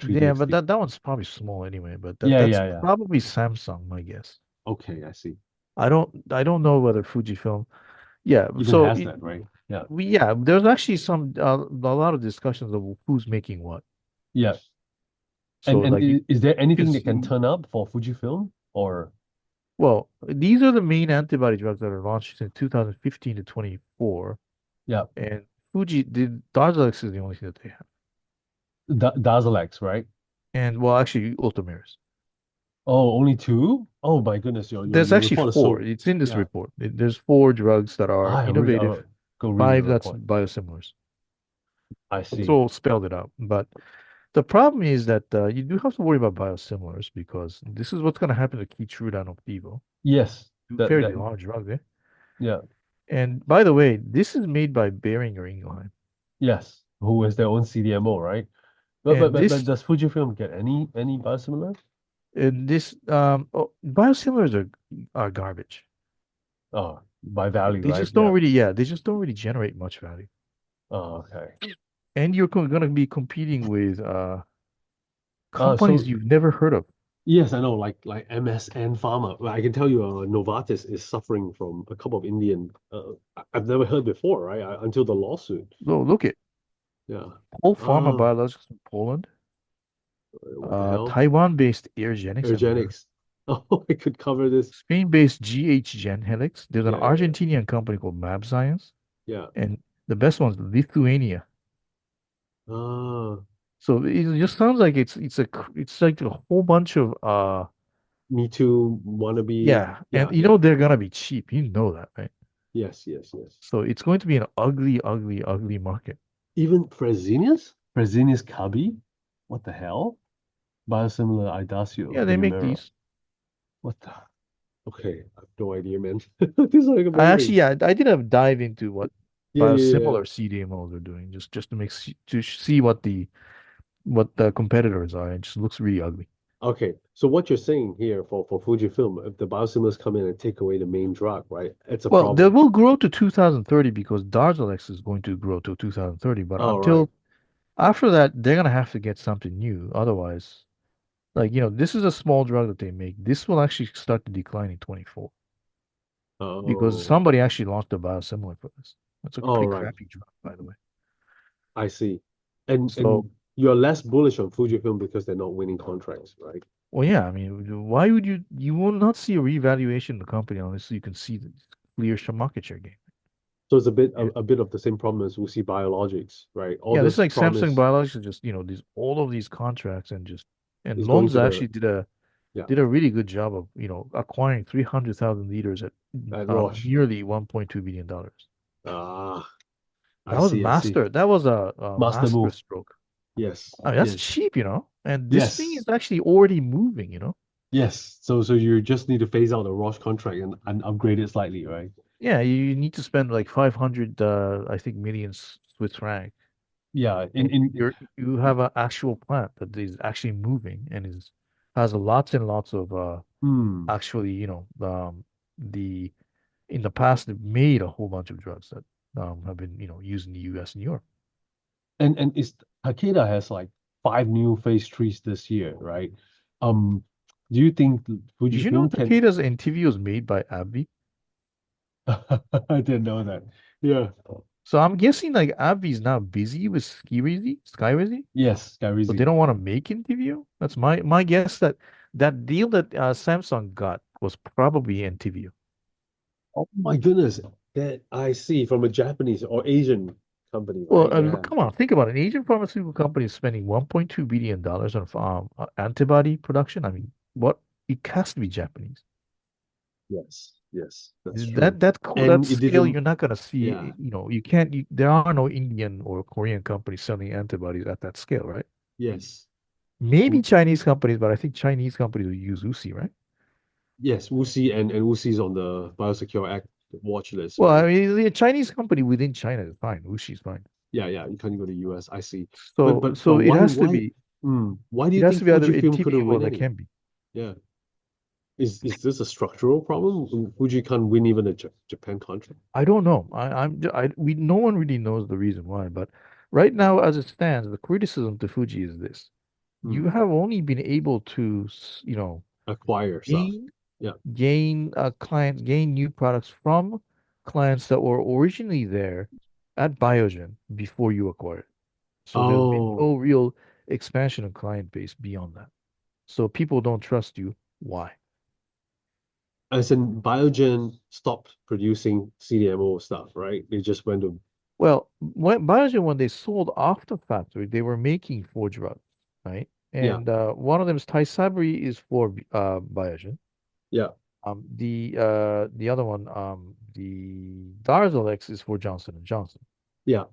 Speaker 1: yeah, but
Speaker 2: DXT.
Speaker 1: that one's probably small anyway, but
Speaker 2: Yeah,
Speaker 1: that's
Speaker 2: yeah, yeah.
Speaker 1: probably Samsung, my guess.
Speaker 2: Okay, I see.
Speaker 1: I don't know whether Fujifilm. Yeah,
Speaker 2: Even
Speaker 1: so
Speaker 2: has that, right? Yeah.
Speaker 1: there's actually a lot of discussions of who's making what.
Speaker 2: Yeah.
Speaker 1: So
Speaker 2: And
Speaker 1: like
Speaker 2: is there anything that
Speaker 1: because
Speaker 2: can turn up for Fujifilm or
Speaker 1: well, these are the main antibody drugs that are launched in 2015 to 24,
Speaker 2: yeah,
Speaker 1: and the Darzalex is the only thing that they have,
Speaker 2: Darzalex, right?
Speaker 1: and well, actually Ultomiris.
Speaker 2: Oh, only two? Oh my goodness, your
Speaker 1: There's
Speaker 2: your
Speaker 1: actually
Speaker 2: report is
Speaker 1: four.
Speaker 2: so
Speaker 1: It's in this
Speaker 2: yeah.
Speaker 1: report. There's four drugs that are
Speaker 2: I read
Speaker 1: innovative,
Speaker 2: go read the
Speaker 1: five that's
Speaker 2: report.
Speaker 1: biosimilars.
Speaker 2: I
Speaker 1: It's
Speaker 2: see.
Speaker 1: all spelled it out. But the problem is that you do have to worry about biosimilars because this is what's going to happen to Keytruda and Opdivo,
Speaker 2: Yes.
Speaker 1: two
Speaker 2: That
Speaker 1: fairly large drugs, eh?
Speaker 2: yeah.
Speaker 1: And by the way, this is made by Boehringer Ingelheim.
Speaker 2: Yes. Who is their own CDMO, right? But but
Speaker 1: And
Speaker 2: but but
Speaker 1: this
Speaker 2: does Fujifilm get any biosimilar?
Speaker 1: And this biosimilars are garbage.
Speaker 2: Oh, by value,
Speaker 1: They
Speaker 2: right?
Speaker 1: just don't
Speaker 2: Yeah.
Speaker 1: really, yeah, they just don't really generate much value.
Speaker 2: Oh, okay.
Speaker 1: And you're going to be competing with companies
Speaker 2: So
Speaker 1: you've never heard of.
Speaker 2: yes, I know, like MSN Pharma. Well, I can tell you, Novartis is suffering from a couple of Indian. I've never heard before, right? Until the lawsuit.
Speaker 1: So look at
Speaker 2: Yeah.
Speaker 1: Whole Pharma
Speaker 2: Ah,
Speaker 1: Biologics in Poland,
Speaker 2: what the hell?
Speaker 1: Taiwan-based Airgenics, I've never heard.
Speaker 2: Eurogenics. Oh, I could cover this.
Speaker 1: Spain-based GH Gen Helix. There's an
Speaker 2: Yeah, yeah,
Speaker 1: Argentinian company called Mab Science,
Speaker 2: yeah.
Speaker 1: and the best one's Lithuania.
Speaker 2: Yeah. Ah,
Speaker 1: So it just sounds like it's like a whole bunch of
Speaker 2: Me Too wannabe.
Speaker 1: yeah, and
Speaker 2: Yeah, yeah.
Speaker 1: they're gonna be cheap. You know that, right?
Speaker 2: Yes, yes, yes.
Speaker 1: So it's going to be an ugly, ugly, ugly market.
Speaker 2: Even Fresenius? Fresenius Kabi? What the hell? Biosimilar Idacio,
Speaker 1: Yeah, they make
Speaker 2: Humira.
Speaker 1: these.
Speaker 2: What the? Okay, I have no idea, man. This is like
Speaker 1: I actually,
Speaker 2: amazing.
Speaker 1: yeah, I did a dive into what
Speaker 2: Yeah, yeah, yeah.
Speaker 1: biosimilar CDMOs are doing, just to see what the competitors are. It just looks really ugly.
Speaker 2: Okay, so what you're saying here for Fujifilm, if the biosimilars come in and take away the main drug, right? It's a
Speaker 1: Well, they
Speaker 2: problem.
Speaker 1: will grow to 2030 because Darzalex is going to grow to 2030. But
Speaker 2: All right.
Speaker 1: until after that, they're gonna have to get something new. Otherwise, like, this is a small drug that they make. This will actually start to decline in 24 because
Speaker 2: Oh,
Speaker 1: somebody actually launched a biosimilar for this. That's a
Speaker 2: all
Speaker 1: pretty
Speaker 2: right.
Speaker 1: crappy drug, by the way.
Speaker 2: I see. And
Speaker 1: So,
Speaker 2: and you're less bullish on Fujifilm because they're not winning contracts, right?
Speaker 1: well, yeah, I mean, why would you will not see a revaluation of the company unless you can see the clear market share gain.
Speaker 2: So it's a bit
Speaker 1: Yeah.
Speaker 2: a bit of the same problem as we see biologics, right? All
Speaker 1: Yeah, this is
Speaker 2: this
Speaker 1: like Samsung
Speaker 2: promise
Speaker 1: Biologics is just, these all of these contracts and
Speaker 2: is going to
Speaker 1: Lonza
Speaker 2: the
Speaker 1: actually
Speaker 2: yeah
Speaker 1: did a really good job of, acquiring 300,000 liters at
Speaker 2: at Roche.
Speaker 1: nearly $1.2 billion.
Speaker 2: Ah, I
Speaker 1: That was
Speaker 2: see, I see.
Speaker 1: master. That was a
Speaker 2: Master
Speaker 1: master
Speaker 2: move.
Speaker 1: stroke.
Speaker 2: Yes,
Speaker 1: I mean, that's
Speaker 2: yes,
Speaker 1: cheap. And this thing
Speaker 2: yes,
Speaker 1: is actually already moving.
Speaker 2: yes. So you just need to phase out the Roche contract and upgrade it slightly, right?
Speaker 1: Yeah, you need to spend like 500, I think, million Swiss franc,
Speaker 2: Yeah.
Speaker 1: and you have an actual plant that is actually moving and is has lots and lots of
Speaker 2: Hmm.
Speaker 1: actually, the in the past they've made a whole bunch of drugs that have been, used in the US and Europe.
Speaker 2: And is Takeda has like five new phase threes this year, right? Um, do you think
Speaker 1: Did you know
Speaker 2: Fujifilm can?
Speaker 1: Takeda's Entyvio is made by AbbVie?
Speaker 2: I didn't know that. Yeah.
Speaker 1: So I'm guessing like AbbVie's now busy with Skyrizi,
Speaker 2: Yes,
Speaker 1: so they
Speaker 2: Skyrizi.
Speaker 1: don't want to make Entyvio. That's my guess that that deal that Samsung got was probably Entyvio.
Speaker 2: Oh my goodness. That I see from a Japanese or Asian company,
Speaker 1: Well,
Speaker 2: right? Yeah.
Speaker 1: come on, think about it. An Asian pharmaceutical company is spending $1.2 billion dollars on antibody production. I mean, what? It has to be Japanese.
Speaker 2: Yes. Yes, that's true.
Speaker 1: That
Speaker 2: And it
Speaker 1: scale
Speaker 2: didn't,
Speaker 1: you're not gonna
Speaker 2: yeah.
Speaker 1: see. You can't. There are no Indian or Korean companies selling antibodies at that scale, right?
Speaker 2: Yes.
Speaker 1: Maybe
Speaker 2: W-
Speaker 1: Chinese companies, but I think Chinese companies will use UC, right?
Speaker 2: Yes, Wuxi and Wuxi's on the Biosecure Act watch list,
Speaker 1: Well, I
Speaker 2: right?
Speaker 1: mean, the Chinese company within China is fine. WuXi is fine.
Speaker 2: Yeah, yeah, you can't go to US. I see. But
Speaker 1: So,
Speaker 2: but
Speaker 1: so
Speaker 2: but
Speaker 1: it
Speaker 2: why
Speaker 1: has to
Speaker 2: why
Speaker 1: be
Speaker 2: why do
Speaker 1: it
Speaker 2: you
Speaker 1: has
Speaker 2: think
Speaker 1: to be either
Speaker 2: Fujifilm
Speaker 1: Entyvio
Speaker 2: couldn't
Speaker 1: or
Speaker 2: win any?
Speaker 1: Leqembi.
Speaker 2: Yeah. Is this a structural problem? Fuji can't win even a Japan contract?
Speaker 1: I don't know. We no one really knows the reason why, but right now, as it stands, the criticism to Fuji is this: you
Speaker 2: Hmm.
Speaker 1: have only been able to,
Speaker 2: Acquire stuff.
Speaker 1: gain
Speaker 2: Yeah.
Speaker 1: clients, gain new products from clients that were originally there at Biogen before you acquired. So there's been
Speaker 2: Oh,
Speaker 1: no real expansion of client base beyond that. So people don't trust you. Why?
Speaker 2: as in Biogen stopped producing CDMO stuff, right? They just went to
Speaker 1: Well, when Biogen, when they sold off the factory, they were making four drugs, right?
Speaker 2: yeah,
Speaker 1: And one of them is Tysabri is for Biogen.
Speaker 2: yeah,
Speaker 1: The other one, the Darzalex is for Johnson and Johnson.
Speaker 2: yeah.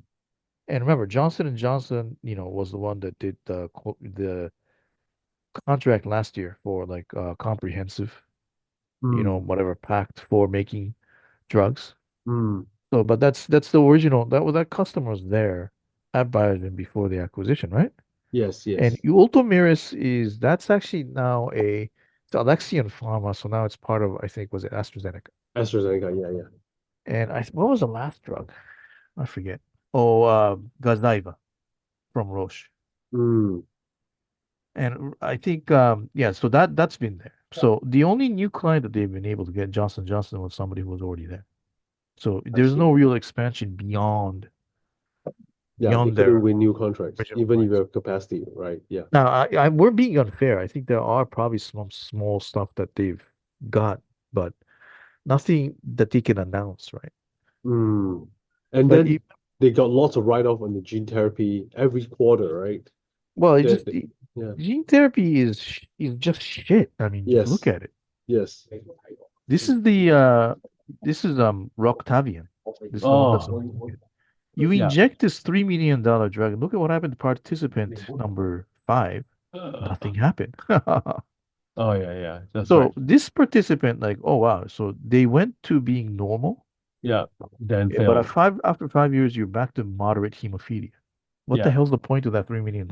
Speaker 1: And remember, Johnson and Johnson, was the one that did the contract last year for like comprehensive,
Speaker 2: Hmm.
Speaker 1: whatever pact for making drugs.
Speaker 2: Hmm.
Speaker 1: So, but that's the original. That customer was there at Biogen before the acquisition, right?
Speaker 2: Yes,
Speaker 1: And
Speaker 2: yes.
Speaker 1: Ultomiris is that's actually now it's Alexion Pharma, so now it's part of I think was it AstraZeneca.
Speaker 2: AstraZeneca, yeah, yeah.
Speaker 1: And I what was the last drug? I forget. Oh, Gazyva from Roche.
Speaker 2: Mm,
Speaker 1: And I think yeah, so that's been there. So the only new client that they've been able to get Johnson Johnson was somebody who was already there. So
Speaker 2: I
Speaker 1: there's
Speaker 2: see.
Speaker 1: no real expansion
Speaker 2: Yeah, they
Speaker 1: beyond
Speaker 2: couldn't
Speaker 1: their
Speaker 2: win new contracts,
Speaker 1: original
Speaker 2: even if you
Speaker 1: clients.
Speaker 2: have capacity, right? Yeah.
Speaker 1: Now we're being unfair. I think there are probably some small stuff that they've got, but nothing that they can announce, right?
Speaker 2: Mm. And
Speaker 1: Like
Speaker 2: then they got lots of write-off on the gene therapy every quarter, right?
Speaker 1: well,
Speaker 2: Yeah.
Speaker 1: gene therapy is just shit. I mean, just look
Speaker 2: Yes.
Speaker 1: at it.
Speaker 2: Yes.
Speaker 1: This is this is Roctavian. This is the one that's on
Speaker 2: Oh,
Speaker 1: the market. You
Speaker 2: yeah.
Speaker 1: inject this $3 million drug, and look at what happened to participant number five. Nothing happened.
Speaker 2: Oh, yeah, yeah. That's right.
Speaker 1: So this participant, like, oh wow, so they went to being normal,
Speaker 2: Yeah. Then
Speaker 1: but
Speaker 2: failed.
Speaker 1: after 5 years, you're back to moderate hemophilia. What the
Speaker 2: Yeah.
Speaker 1: hell's the point of that $3 million?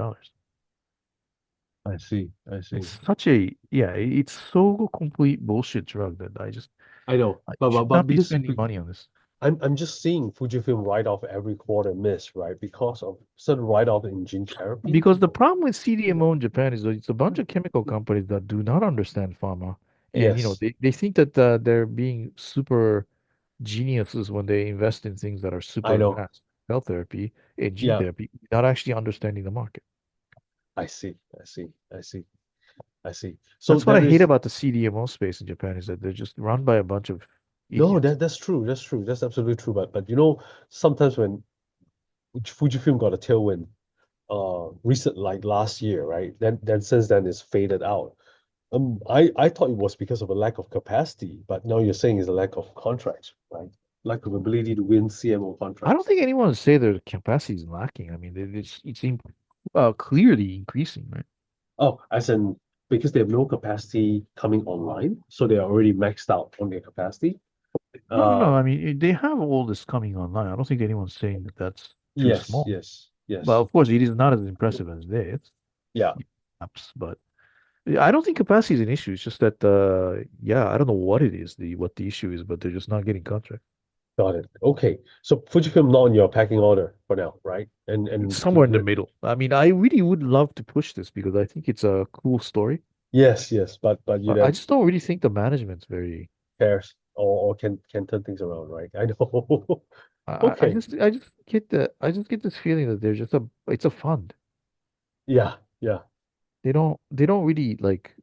Speaker 2: I see. I see.
Speaker 1: It's such a yeah, it's so complete bullshit drug that
Speaker 2: I know.
Speaker 1: you should
Speaker 2: But
Speaker 1: not be spending money on this.
Speaker 2: I'm just seeing Fujifilm write-off every quarter miss, right? Because of certain write-off in gene therapy.
Speaker 1: Because the problem with CDMO in Japan is that it's a bunch of chemical companies that do not understand pharma, and
Speaker 2: Yes,
Speaker 1: they think that they're being super geniuses when they invest in things that are
Speaker 2: I
Speaker 1: super
Speaker 2: know.
Speaker 1: advanced, cell therapy and gene
Speaker 2: Yeah,
Speaker 1: therapy, not actually understanding the market.
Speaker 2: I see. I see. I see. I see. So
Speaker 1: That's what I
Speaker 2: there
Speaker 1: hate
Speaker 2: is
Speaker 1: about the CDMO space in Japan is that they're just run by a bunch of
Speaker 2: no,
Speaker 1: idiots.
Speaker 2: that's true. That's true. That's absolutely true. But sometimes when Fujifilm got a tailwind, recent like last year, right? Then since then it's faded out. I thought it was because of a lack of capacity, but now you're saying it's a lack of contracts, right? Lack of ability to win CMO
Speaker 1: I don't
Speaker 2: contracts.
Speaker 1: think anyone would say their capacity is lacking. I mean, clearly increasing, right?
Speaker 2: Oh, as in because they have no capacity coming online, so they are already maxed out on their capacity.
Speaker 1: No, no,
Speaker 2: Uh,
Speaker 1: no. I mean, they have all this coming online. I don't think anyone's saying that that's too
Speaker 2: yes,
Speaker 1: small.
Speaker 2: yes,
Speaker 1: Well,
Speaker 2: yes.
Speaker 1: of course, it is not as impressive as this,
Speaker 2: Yeah,
Speaker 1: perhaps, but I don't think capacity is an issue. It's just that, yeah, I don't know what it is, what the issue is, but they're just not getting contracts.
Speaker 2: got it. Okay, so Fujifilm not on your packing order for now, right?
Speaker 1: It's
Speaker 2: And
Speaker 1: somewhere in the middle. I mean, I really would love to push this because I think it's a cool story.
Speaker 2: yes, yes, but you
Speaker 1: I
Speaker 2: then
Speaker 1: just don't really think the management's very.
Speaker 2: cares or can turn things around, right? I know. Okay,
Speaker 1: I just get this feeling that they're just it's a fund.
Speaker 2: yeah, yeah,
Speaker 1: They don't really like,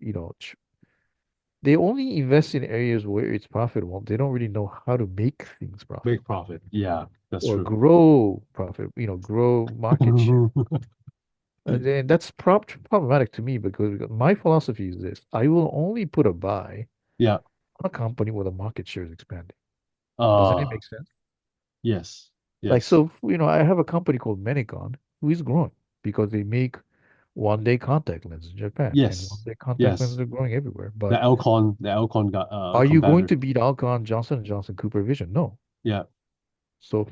Speaker 1: they only invest in areas where it's profitable. They don't really know how to make things
Speaker 2: make
Speaker 1: profitable
Speaker 2: profit. Yeah, that's
Speaker 1: or
Speaker 2: true.
Speaker 1: grow profit, grow market share. And that's problematic to me because my philosophy is this. I will only put a buy
Speaker 2: Yeah.
Speaker 1: on a company where the market share is expanding. Doesn't it
Speaker 2: Uh,
Speaker 1: make sense?
Speaker 2: yes,
Speaker 1: Like,
Speaker 2: yes,
Speaker 1: so, I have a company called Menicon who is growing because they make one-day contact lenses in Japan, and
Speaker 2: yes,
Speaker 1: one-day contact lenses
Speaker 2: yes.
Speaker 1: are growing everywhere. But
Speaker 2: The Alcon got
Speaker 1: are you going
Speaker 2: competitor.
Speaker 1: to beat Alcon, Johnson& and Johnson, Cooper Vision? No.
Speaker 2: Yeah.
Speaker 1: So,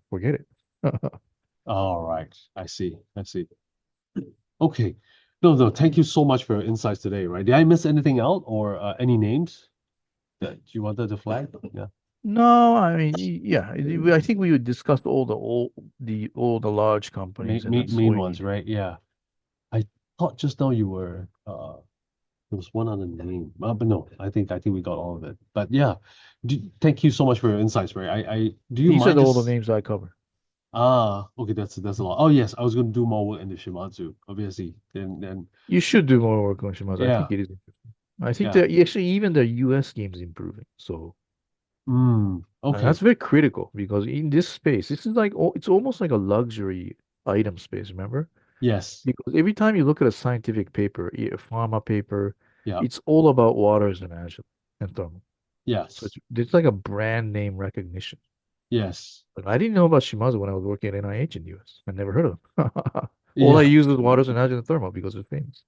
Speaker 1: forget it.
Speaker 2: All right. I see. I see. Okay. No, no. Thank you so much for your insights today. Right? Did I miss anything out or any names that you wanted to flag? Yeah.
Speaker 1: No, I mean, yeah, I think we would discuss all the large companies, and that's all
Speaker 2: Main
Speaker 1: you
Speaker 2: ones,
Speaker 1: need to do.
Speaker 2: right? Yeah. I thought just now you were there was one other name. But no, I think we got all of it. But yeah, thank you so much for your insights, Ray. I do you
Speaker 1: These are
Speaker 2: mind
Speaker 1: all the
Speaker 2: just
Speaker 1: names I cover.
Speaker 2: okay, that's a lot. Oh yes, I was gonna do more work in the Shimatsu, obviously. Then
Speaker 1: You should do more work on Shimazu. I think
Speaker 2: yeah,
Speaker 1: it is interesting. I think
Speaker 2: yeah.
Speaker 1: that actually even the US game is improving. So that's
Speaker 2: Okay.
Speaker 1: very critical because in this space, this is like it's almost like a luxury item space, remember?
Speaker 2: Yes.
Speaker 1: Because every time you look at a scientific paper, a pharma paper,
Speaker 2: Yeah.
Speaker 1: it's all about waters and agile and thermal. So
Speaker 2: Yes.
Speaker 1: it's like a brand name recognition.
Speaker 2: Yes.
Speaker 1: But I didn't know about Shimazu when I was working at NIH in the US. I never heard of them. All I
Speaker 2: Yeah.
Speaker 1: use is waters and agile and thermal because they're famous.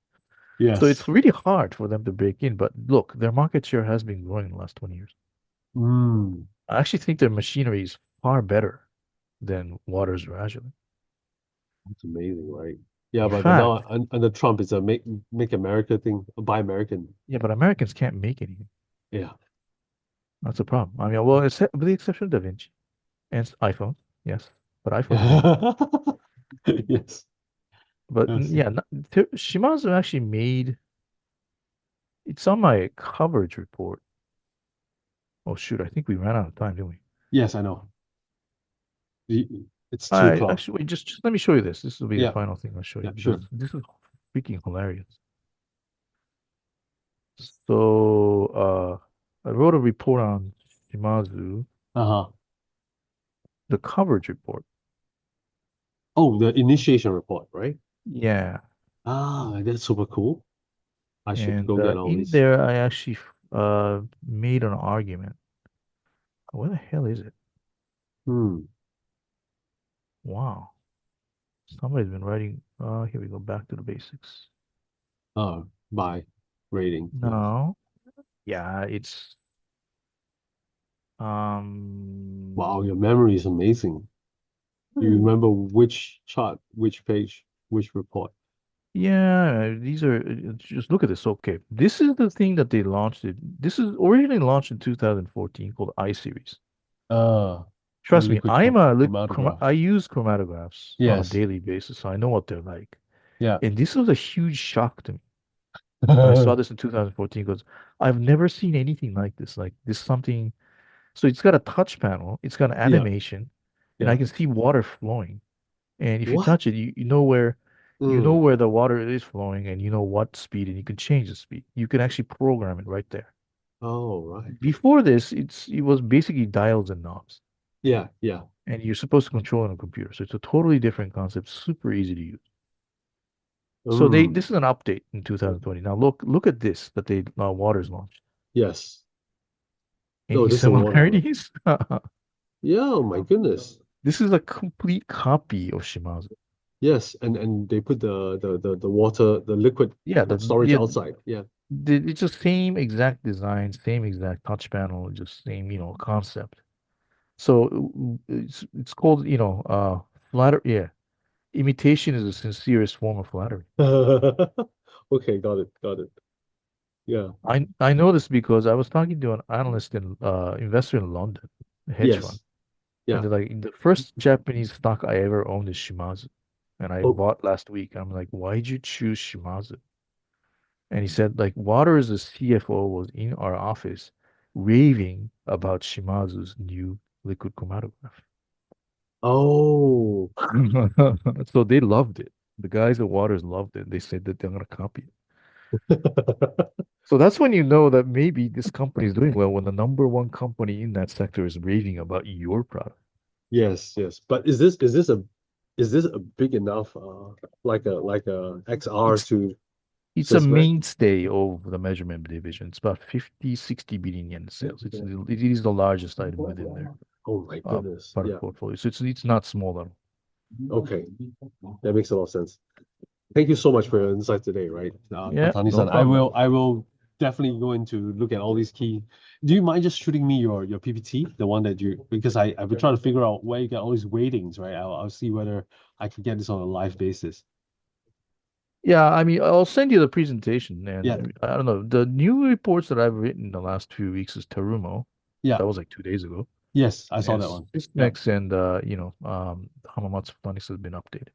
Speaker 1: So it's
Speaker 2: Yes.
Speaker 1: really hard for them to break in. But look, their market share has been growing in the last 20 years.
Speaker 2: Mm.
Speaker 1: I actually think their machinery is far better than Waters or Agilent.
Speaker 2: That's amazing, right? Yeah,
Speaker 1: In
Speaker 2: but now
Speaker 1: fact,
Speaker 2: under Trump, it's a make America thing, buy American.
Speaker 1: yeah, but Americans can't make anything.
Speaker 2: Yeah.
Speaker 1: That's a problem. I mean, well, except with the exception of Da Vinci and iPhone, yes, but iPhones are made.
Speaker 2: Yes.
Speaker 1: But
Speaker 2: Yes.
Speaker 1: yeah, Shimazu actually made. It's on my coverage report. Oh shoot, I think we ran out of time, didn't we?
Speaker 2: Yes, I know. It's two
Speaker 1: I
Speaker 2: o'clock.
Speaker 1: actually wait, just let me show you this. This will be the
Speaker 2: Yeah.
Speaker 1: final thing I'll show
Speaker 2: Yeah.
Speaker 1: you because
Speaker 2: Sure.
Speaker 1: this is freaking hilarious. So, I wrote a report on Shimazu,
Speaker 2: Uh-huh.
Speaker 1: the coverage report.
Speaker 2: Oh, the initiation report, right?
Speaker 1: Yeah,
Speaker 2: Ah, that's super cool. I should
Speaker 1: and
Speaker 2: go get all
Speaker 1: in
Speaker 2: these.
Speaker 1: there I actually made an argument. Where the hell is it?
Speaker 2: Hmm.
Speaker 1: Wow, somebody's been writing. Here we go. Back to the basics.
Speaker 2: By rating. Yeah.
Speaker 1: No, yeah, it's
Speaker 2: Wow, your memory is amazing. You remember which chart, which page, which report.
Speaker 1: yeah, these are just look at this. Okay, this is the thing that they launched it. This is originally launched in 2014 called I series.
Speaker 2: Uh,
Speaker 1: Trust me,
Speaker 2: liquid chromatograph.
Speaker 1: I use chromatographs on a
Speaker 2: Yes.
Speaker 1: daily basis, so I know what they're like.
Speaker 2: Yeah.
Speaker 1: And this was a huge shock to me when I saw this in 2014 because I've never seen anything like this. Like this something. So it's got a touch panel, it's got an
Speaker 2: Yeah.
Speaker 1: animation, and I
Speaker 2: Yeah.
Speaker 1: can see water flowing. And if you
Speaker 2: What?
Speaker 1: touch it, you know
Speaker 2: Mm.
Speaker 1: where the water is flowing, and you know what speed, and you can change the speed. You can actually program it right there.
Speaker 2: Oh, right.
Speaker 1: Before this, it was basically dials and knobs,
Speaker 2: Yeah. Yeah.
Speaker 1: and you're supposed to control it on a computer. So it's a totally different concept, super easy to use. So
Speaker 2: Mm.
Speaker 1: this is an update in 2020. Now look at this that they Waters launched.
Speaker 2: Yes. Oh,
Speaker 1: Any
Speaker 2: this is a water.
Speaker 1: similarities?
Speaker 2: Yeah. Oh my goodness.
Speaker 1: This is a complete copy of Shimazu.
Speaker 2: Yes. And they put the water, the liquid
Speaker 1: Yeah,
Speaker 2: storage outside. Yeah.
Speaker 1: it's the same exact design, same exact touch panel, just same, concept. So it's called, flatter. Yeah, imitation is the sincerest form of flattery.
Speaker 2: Okay. Got it. Got it. Yeah.
Speaker 1: I know this because I was talking to an analyst in investor in London, a hedge fund,
Speaker 2: Yes.
Speaker 1: and
Speaker 2: Yeah.
Speaker 1: they're like, the first Japanese stock I ever owned is Shimazu, and I
Speaker 2: Oh.
Speaker 1: bought last week. I'm like, why'd you choose Shimazu? And he said, like, Waters, the CFO, was in our office raving about Shimazu's new liquid chromatograph.
Speaker 2: Oh.
Speaker 1: So they loved it. The guys at Waters loved it. They said that they're going to copy it. So that's when you know that maybe this company is doing well when the number one company in that sector is raving about your product.
Speaker 2: Yes, yes. But is this a big enough like a XR
Speaker 1: It's
Speaker 2: to
Speaker 1: it's a
Speaker 2: Sysmax?
Speaker 1: mainstay of the measurement division. It's about 50, 60 billion yen sales. It is the largest item within their
Speaker 2: Oh my goodness.
Speaker 1: product
Speaker 2: Yeah.
Speaker 1: portfolio. So it's not small at all.
Speaker 2: Okay. That makes a lot of sense. Thank you so much for your insight today, right?
Speaker 1: Yeah, no
Speaker 2: Kohtani-san. I
Speaker 1: problem.
Speaker 2: will I will definitely go into look at all these key. Do you mind just shooting me your PPT, the one that you because I've been trying to figure out where you get all these weightings, right? I'll see whether I can get this on a live basis.
Speaker 1: Yeah, I mean, I'll send you the presentation,
Speaker 2: Yeah.
Speaker 1: and I don't know. The new reports that I've written the last few weeks is Terumo.
Speaker 2: Yeah.
Speaker 1: That was like 2 days ago.
Speaker 2: Yes, I saw
Speaker 1: And
Speaker 2: that one. Yeah.
Speaker 1: Sysmex and Hamamatsu Photonics has been updated.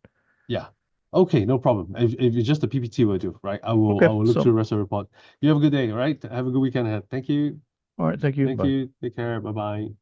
Speaker 2: Yeah. Okay, no problem. If it's just a PPT will do, right? I will I
Speaker 1: Okay,
Speaker 2: will look
Speaker 1: so
Speaker 2: through the rest of the report. You have a good day, all right? Have a good weekend ahead. Thank you.
Speaker 1: all right, thank you.
Speaker 2: Thank
Speaker 1: Bye.
Speaker 2: you. Take care. Bye bye.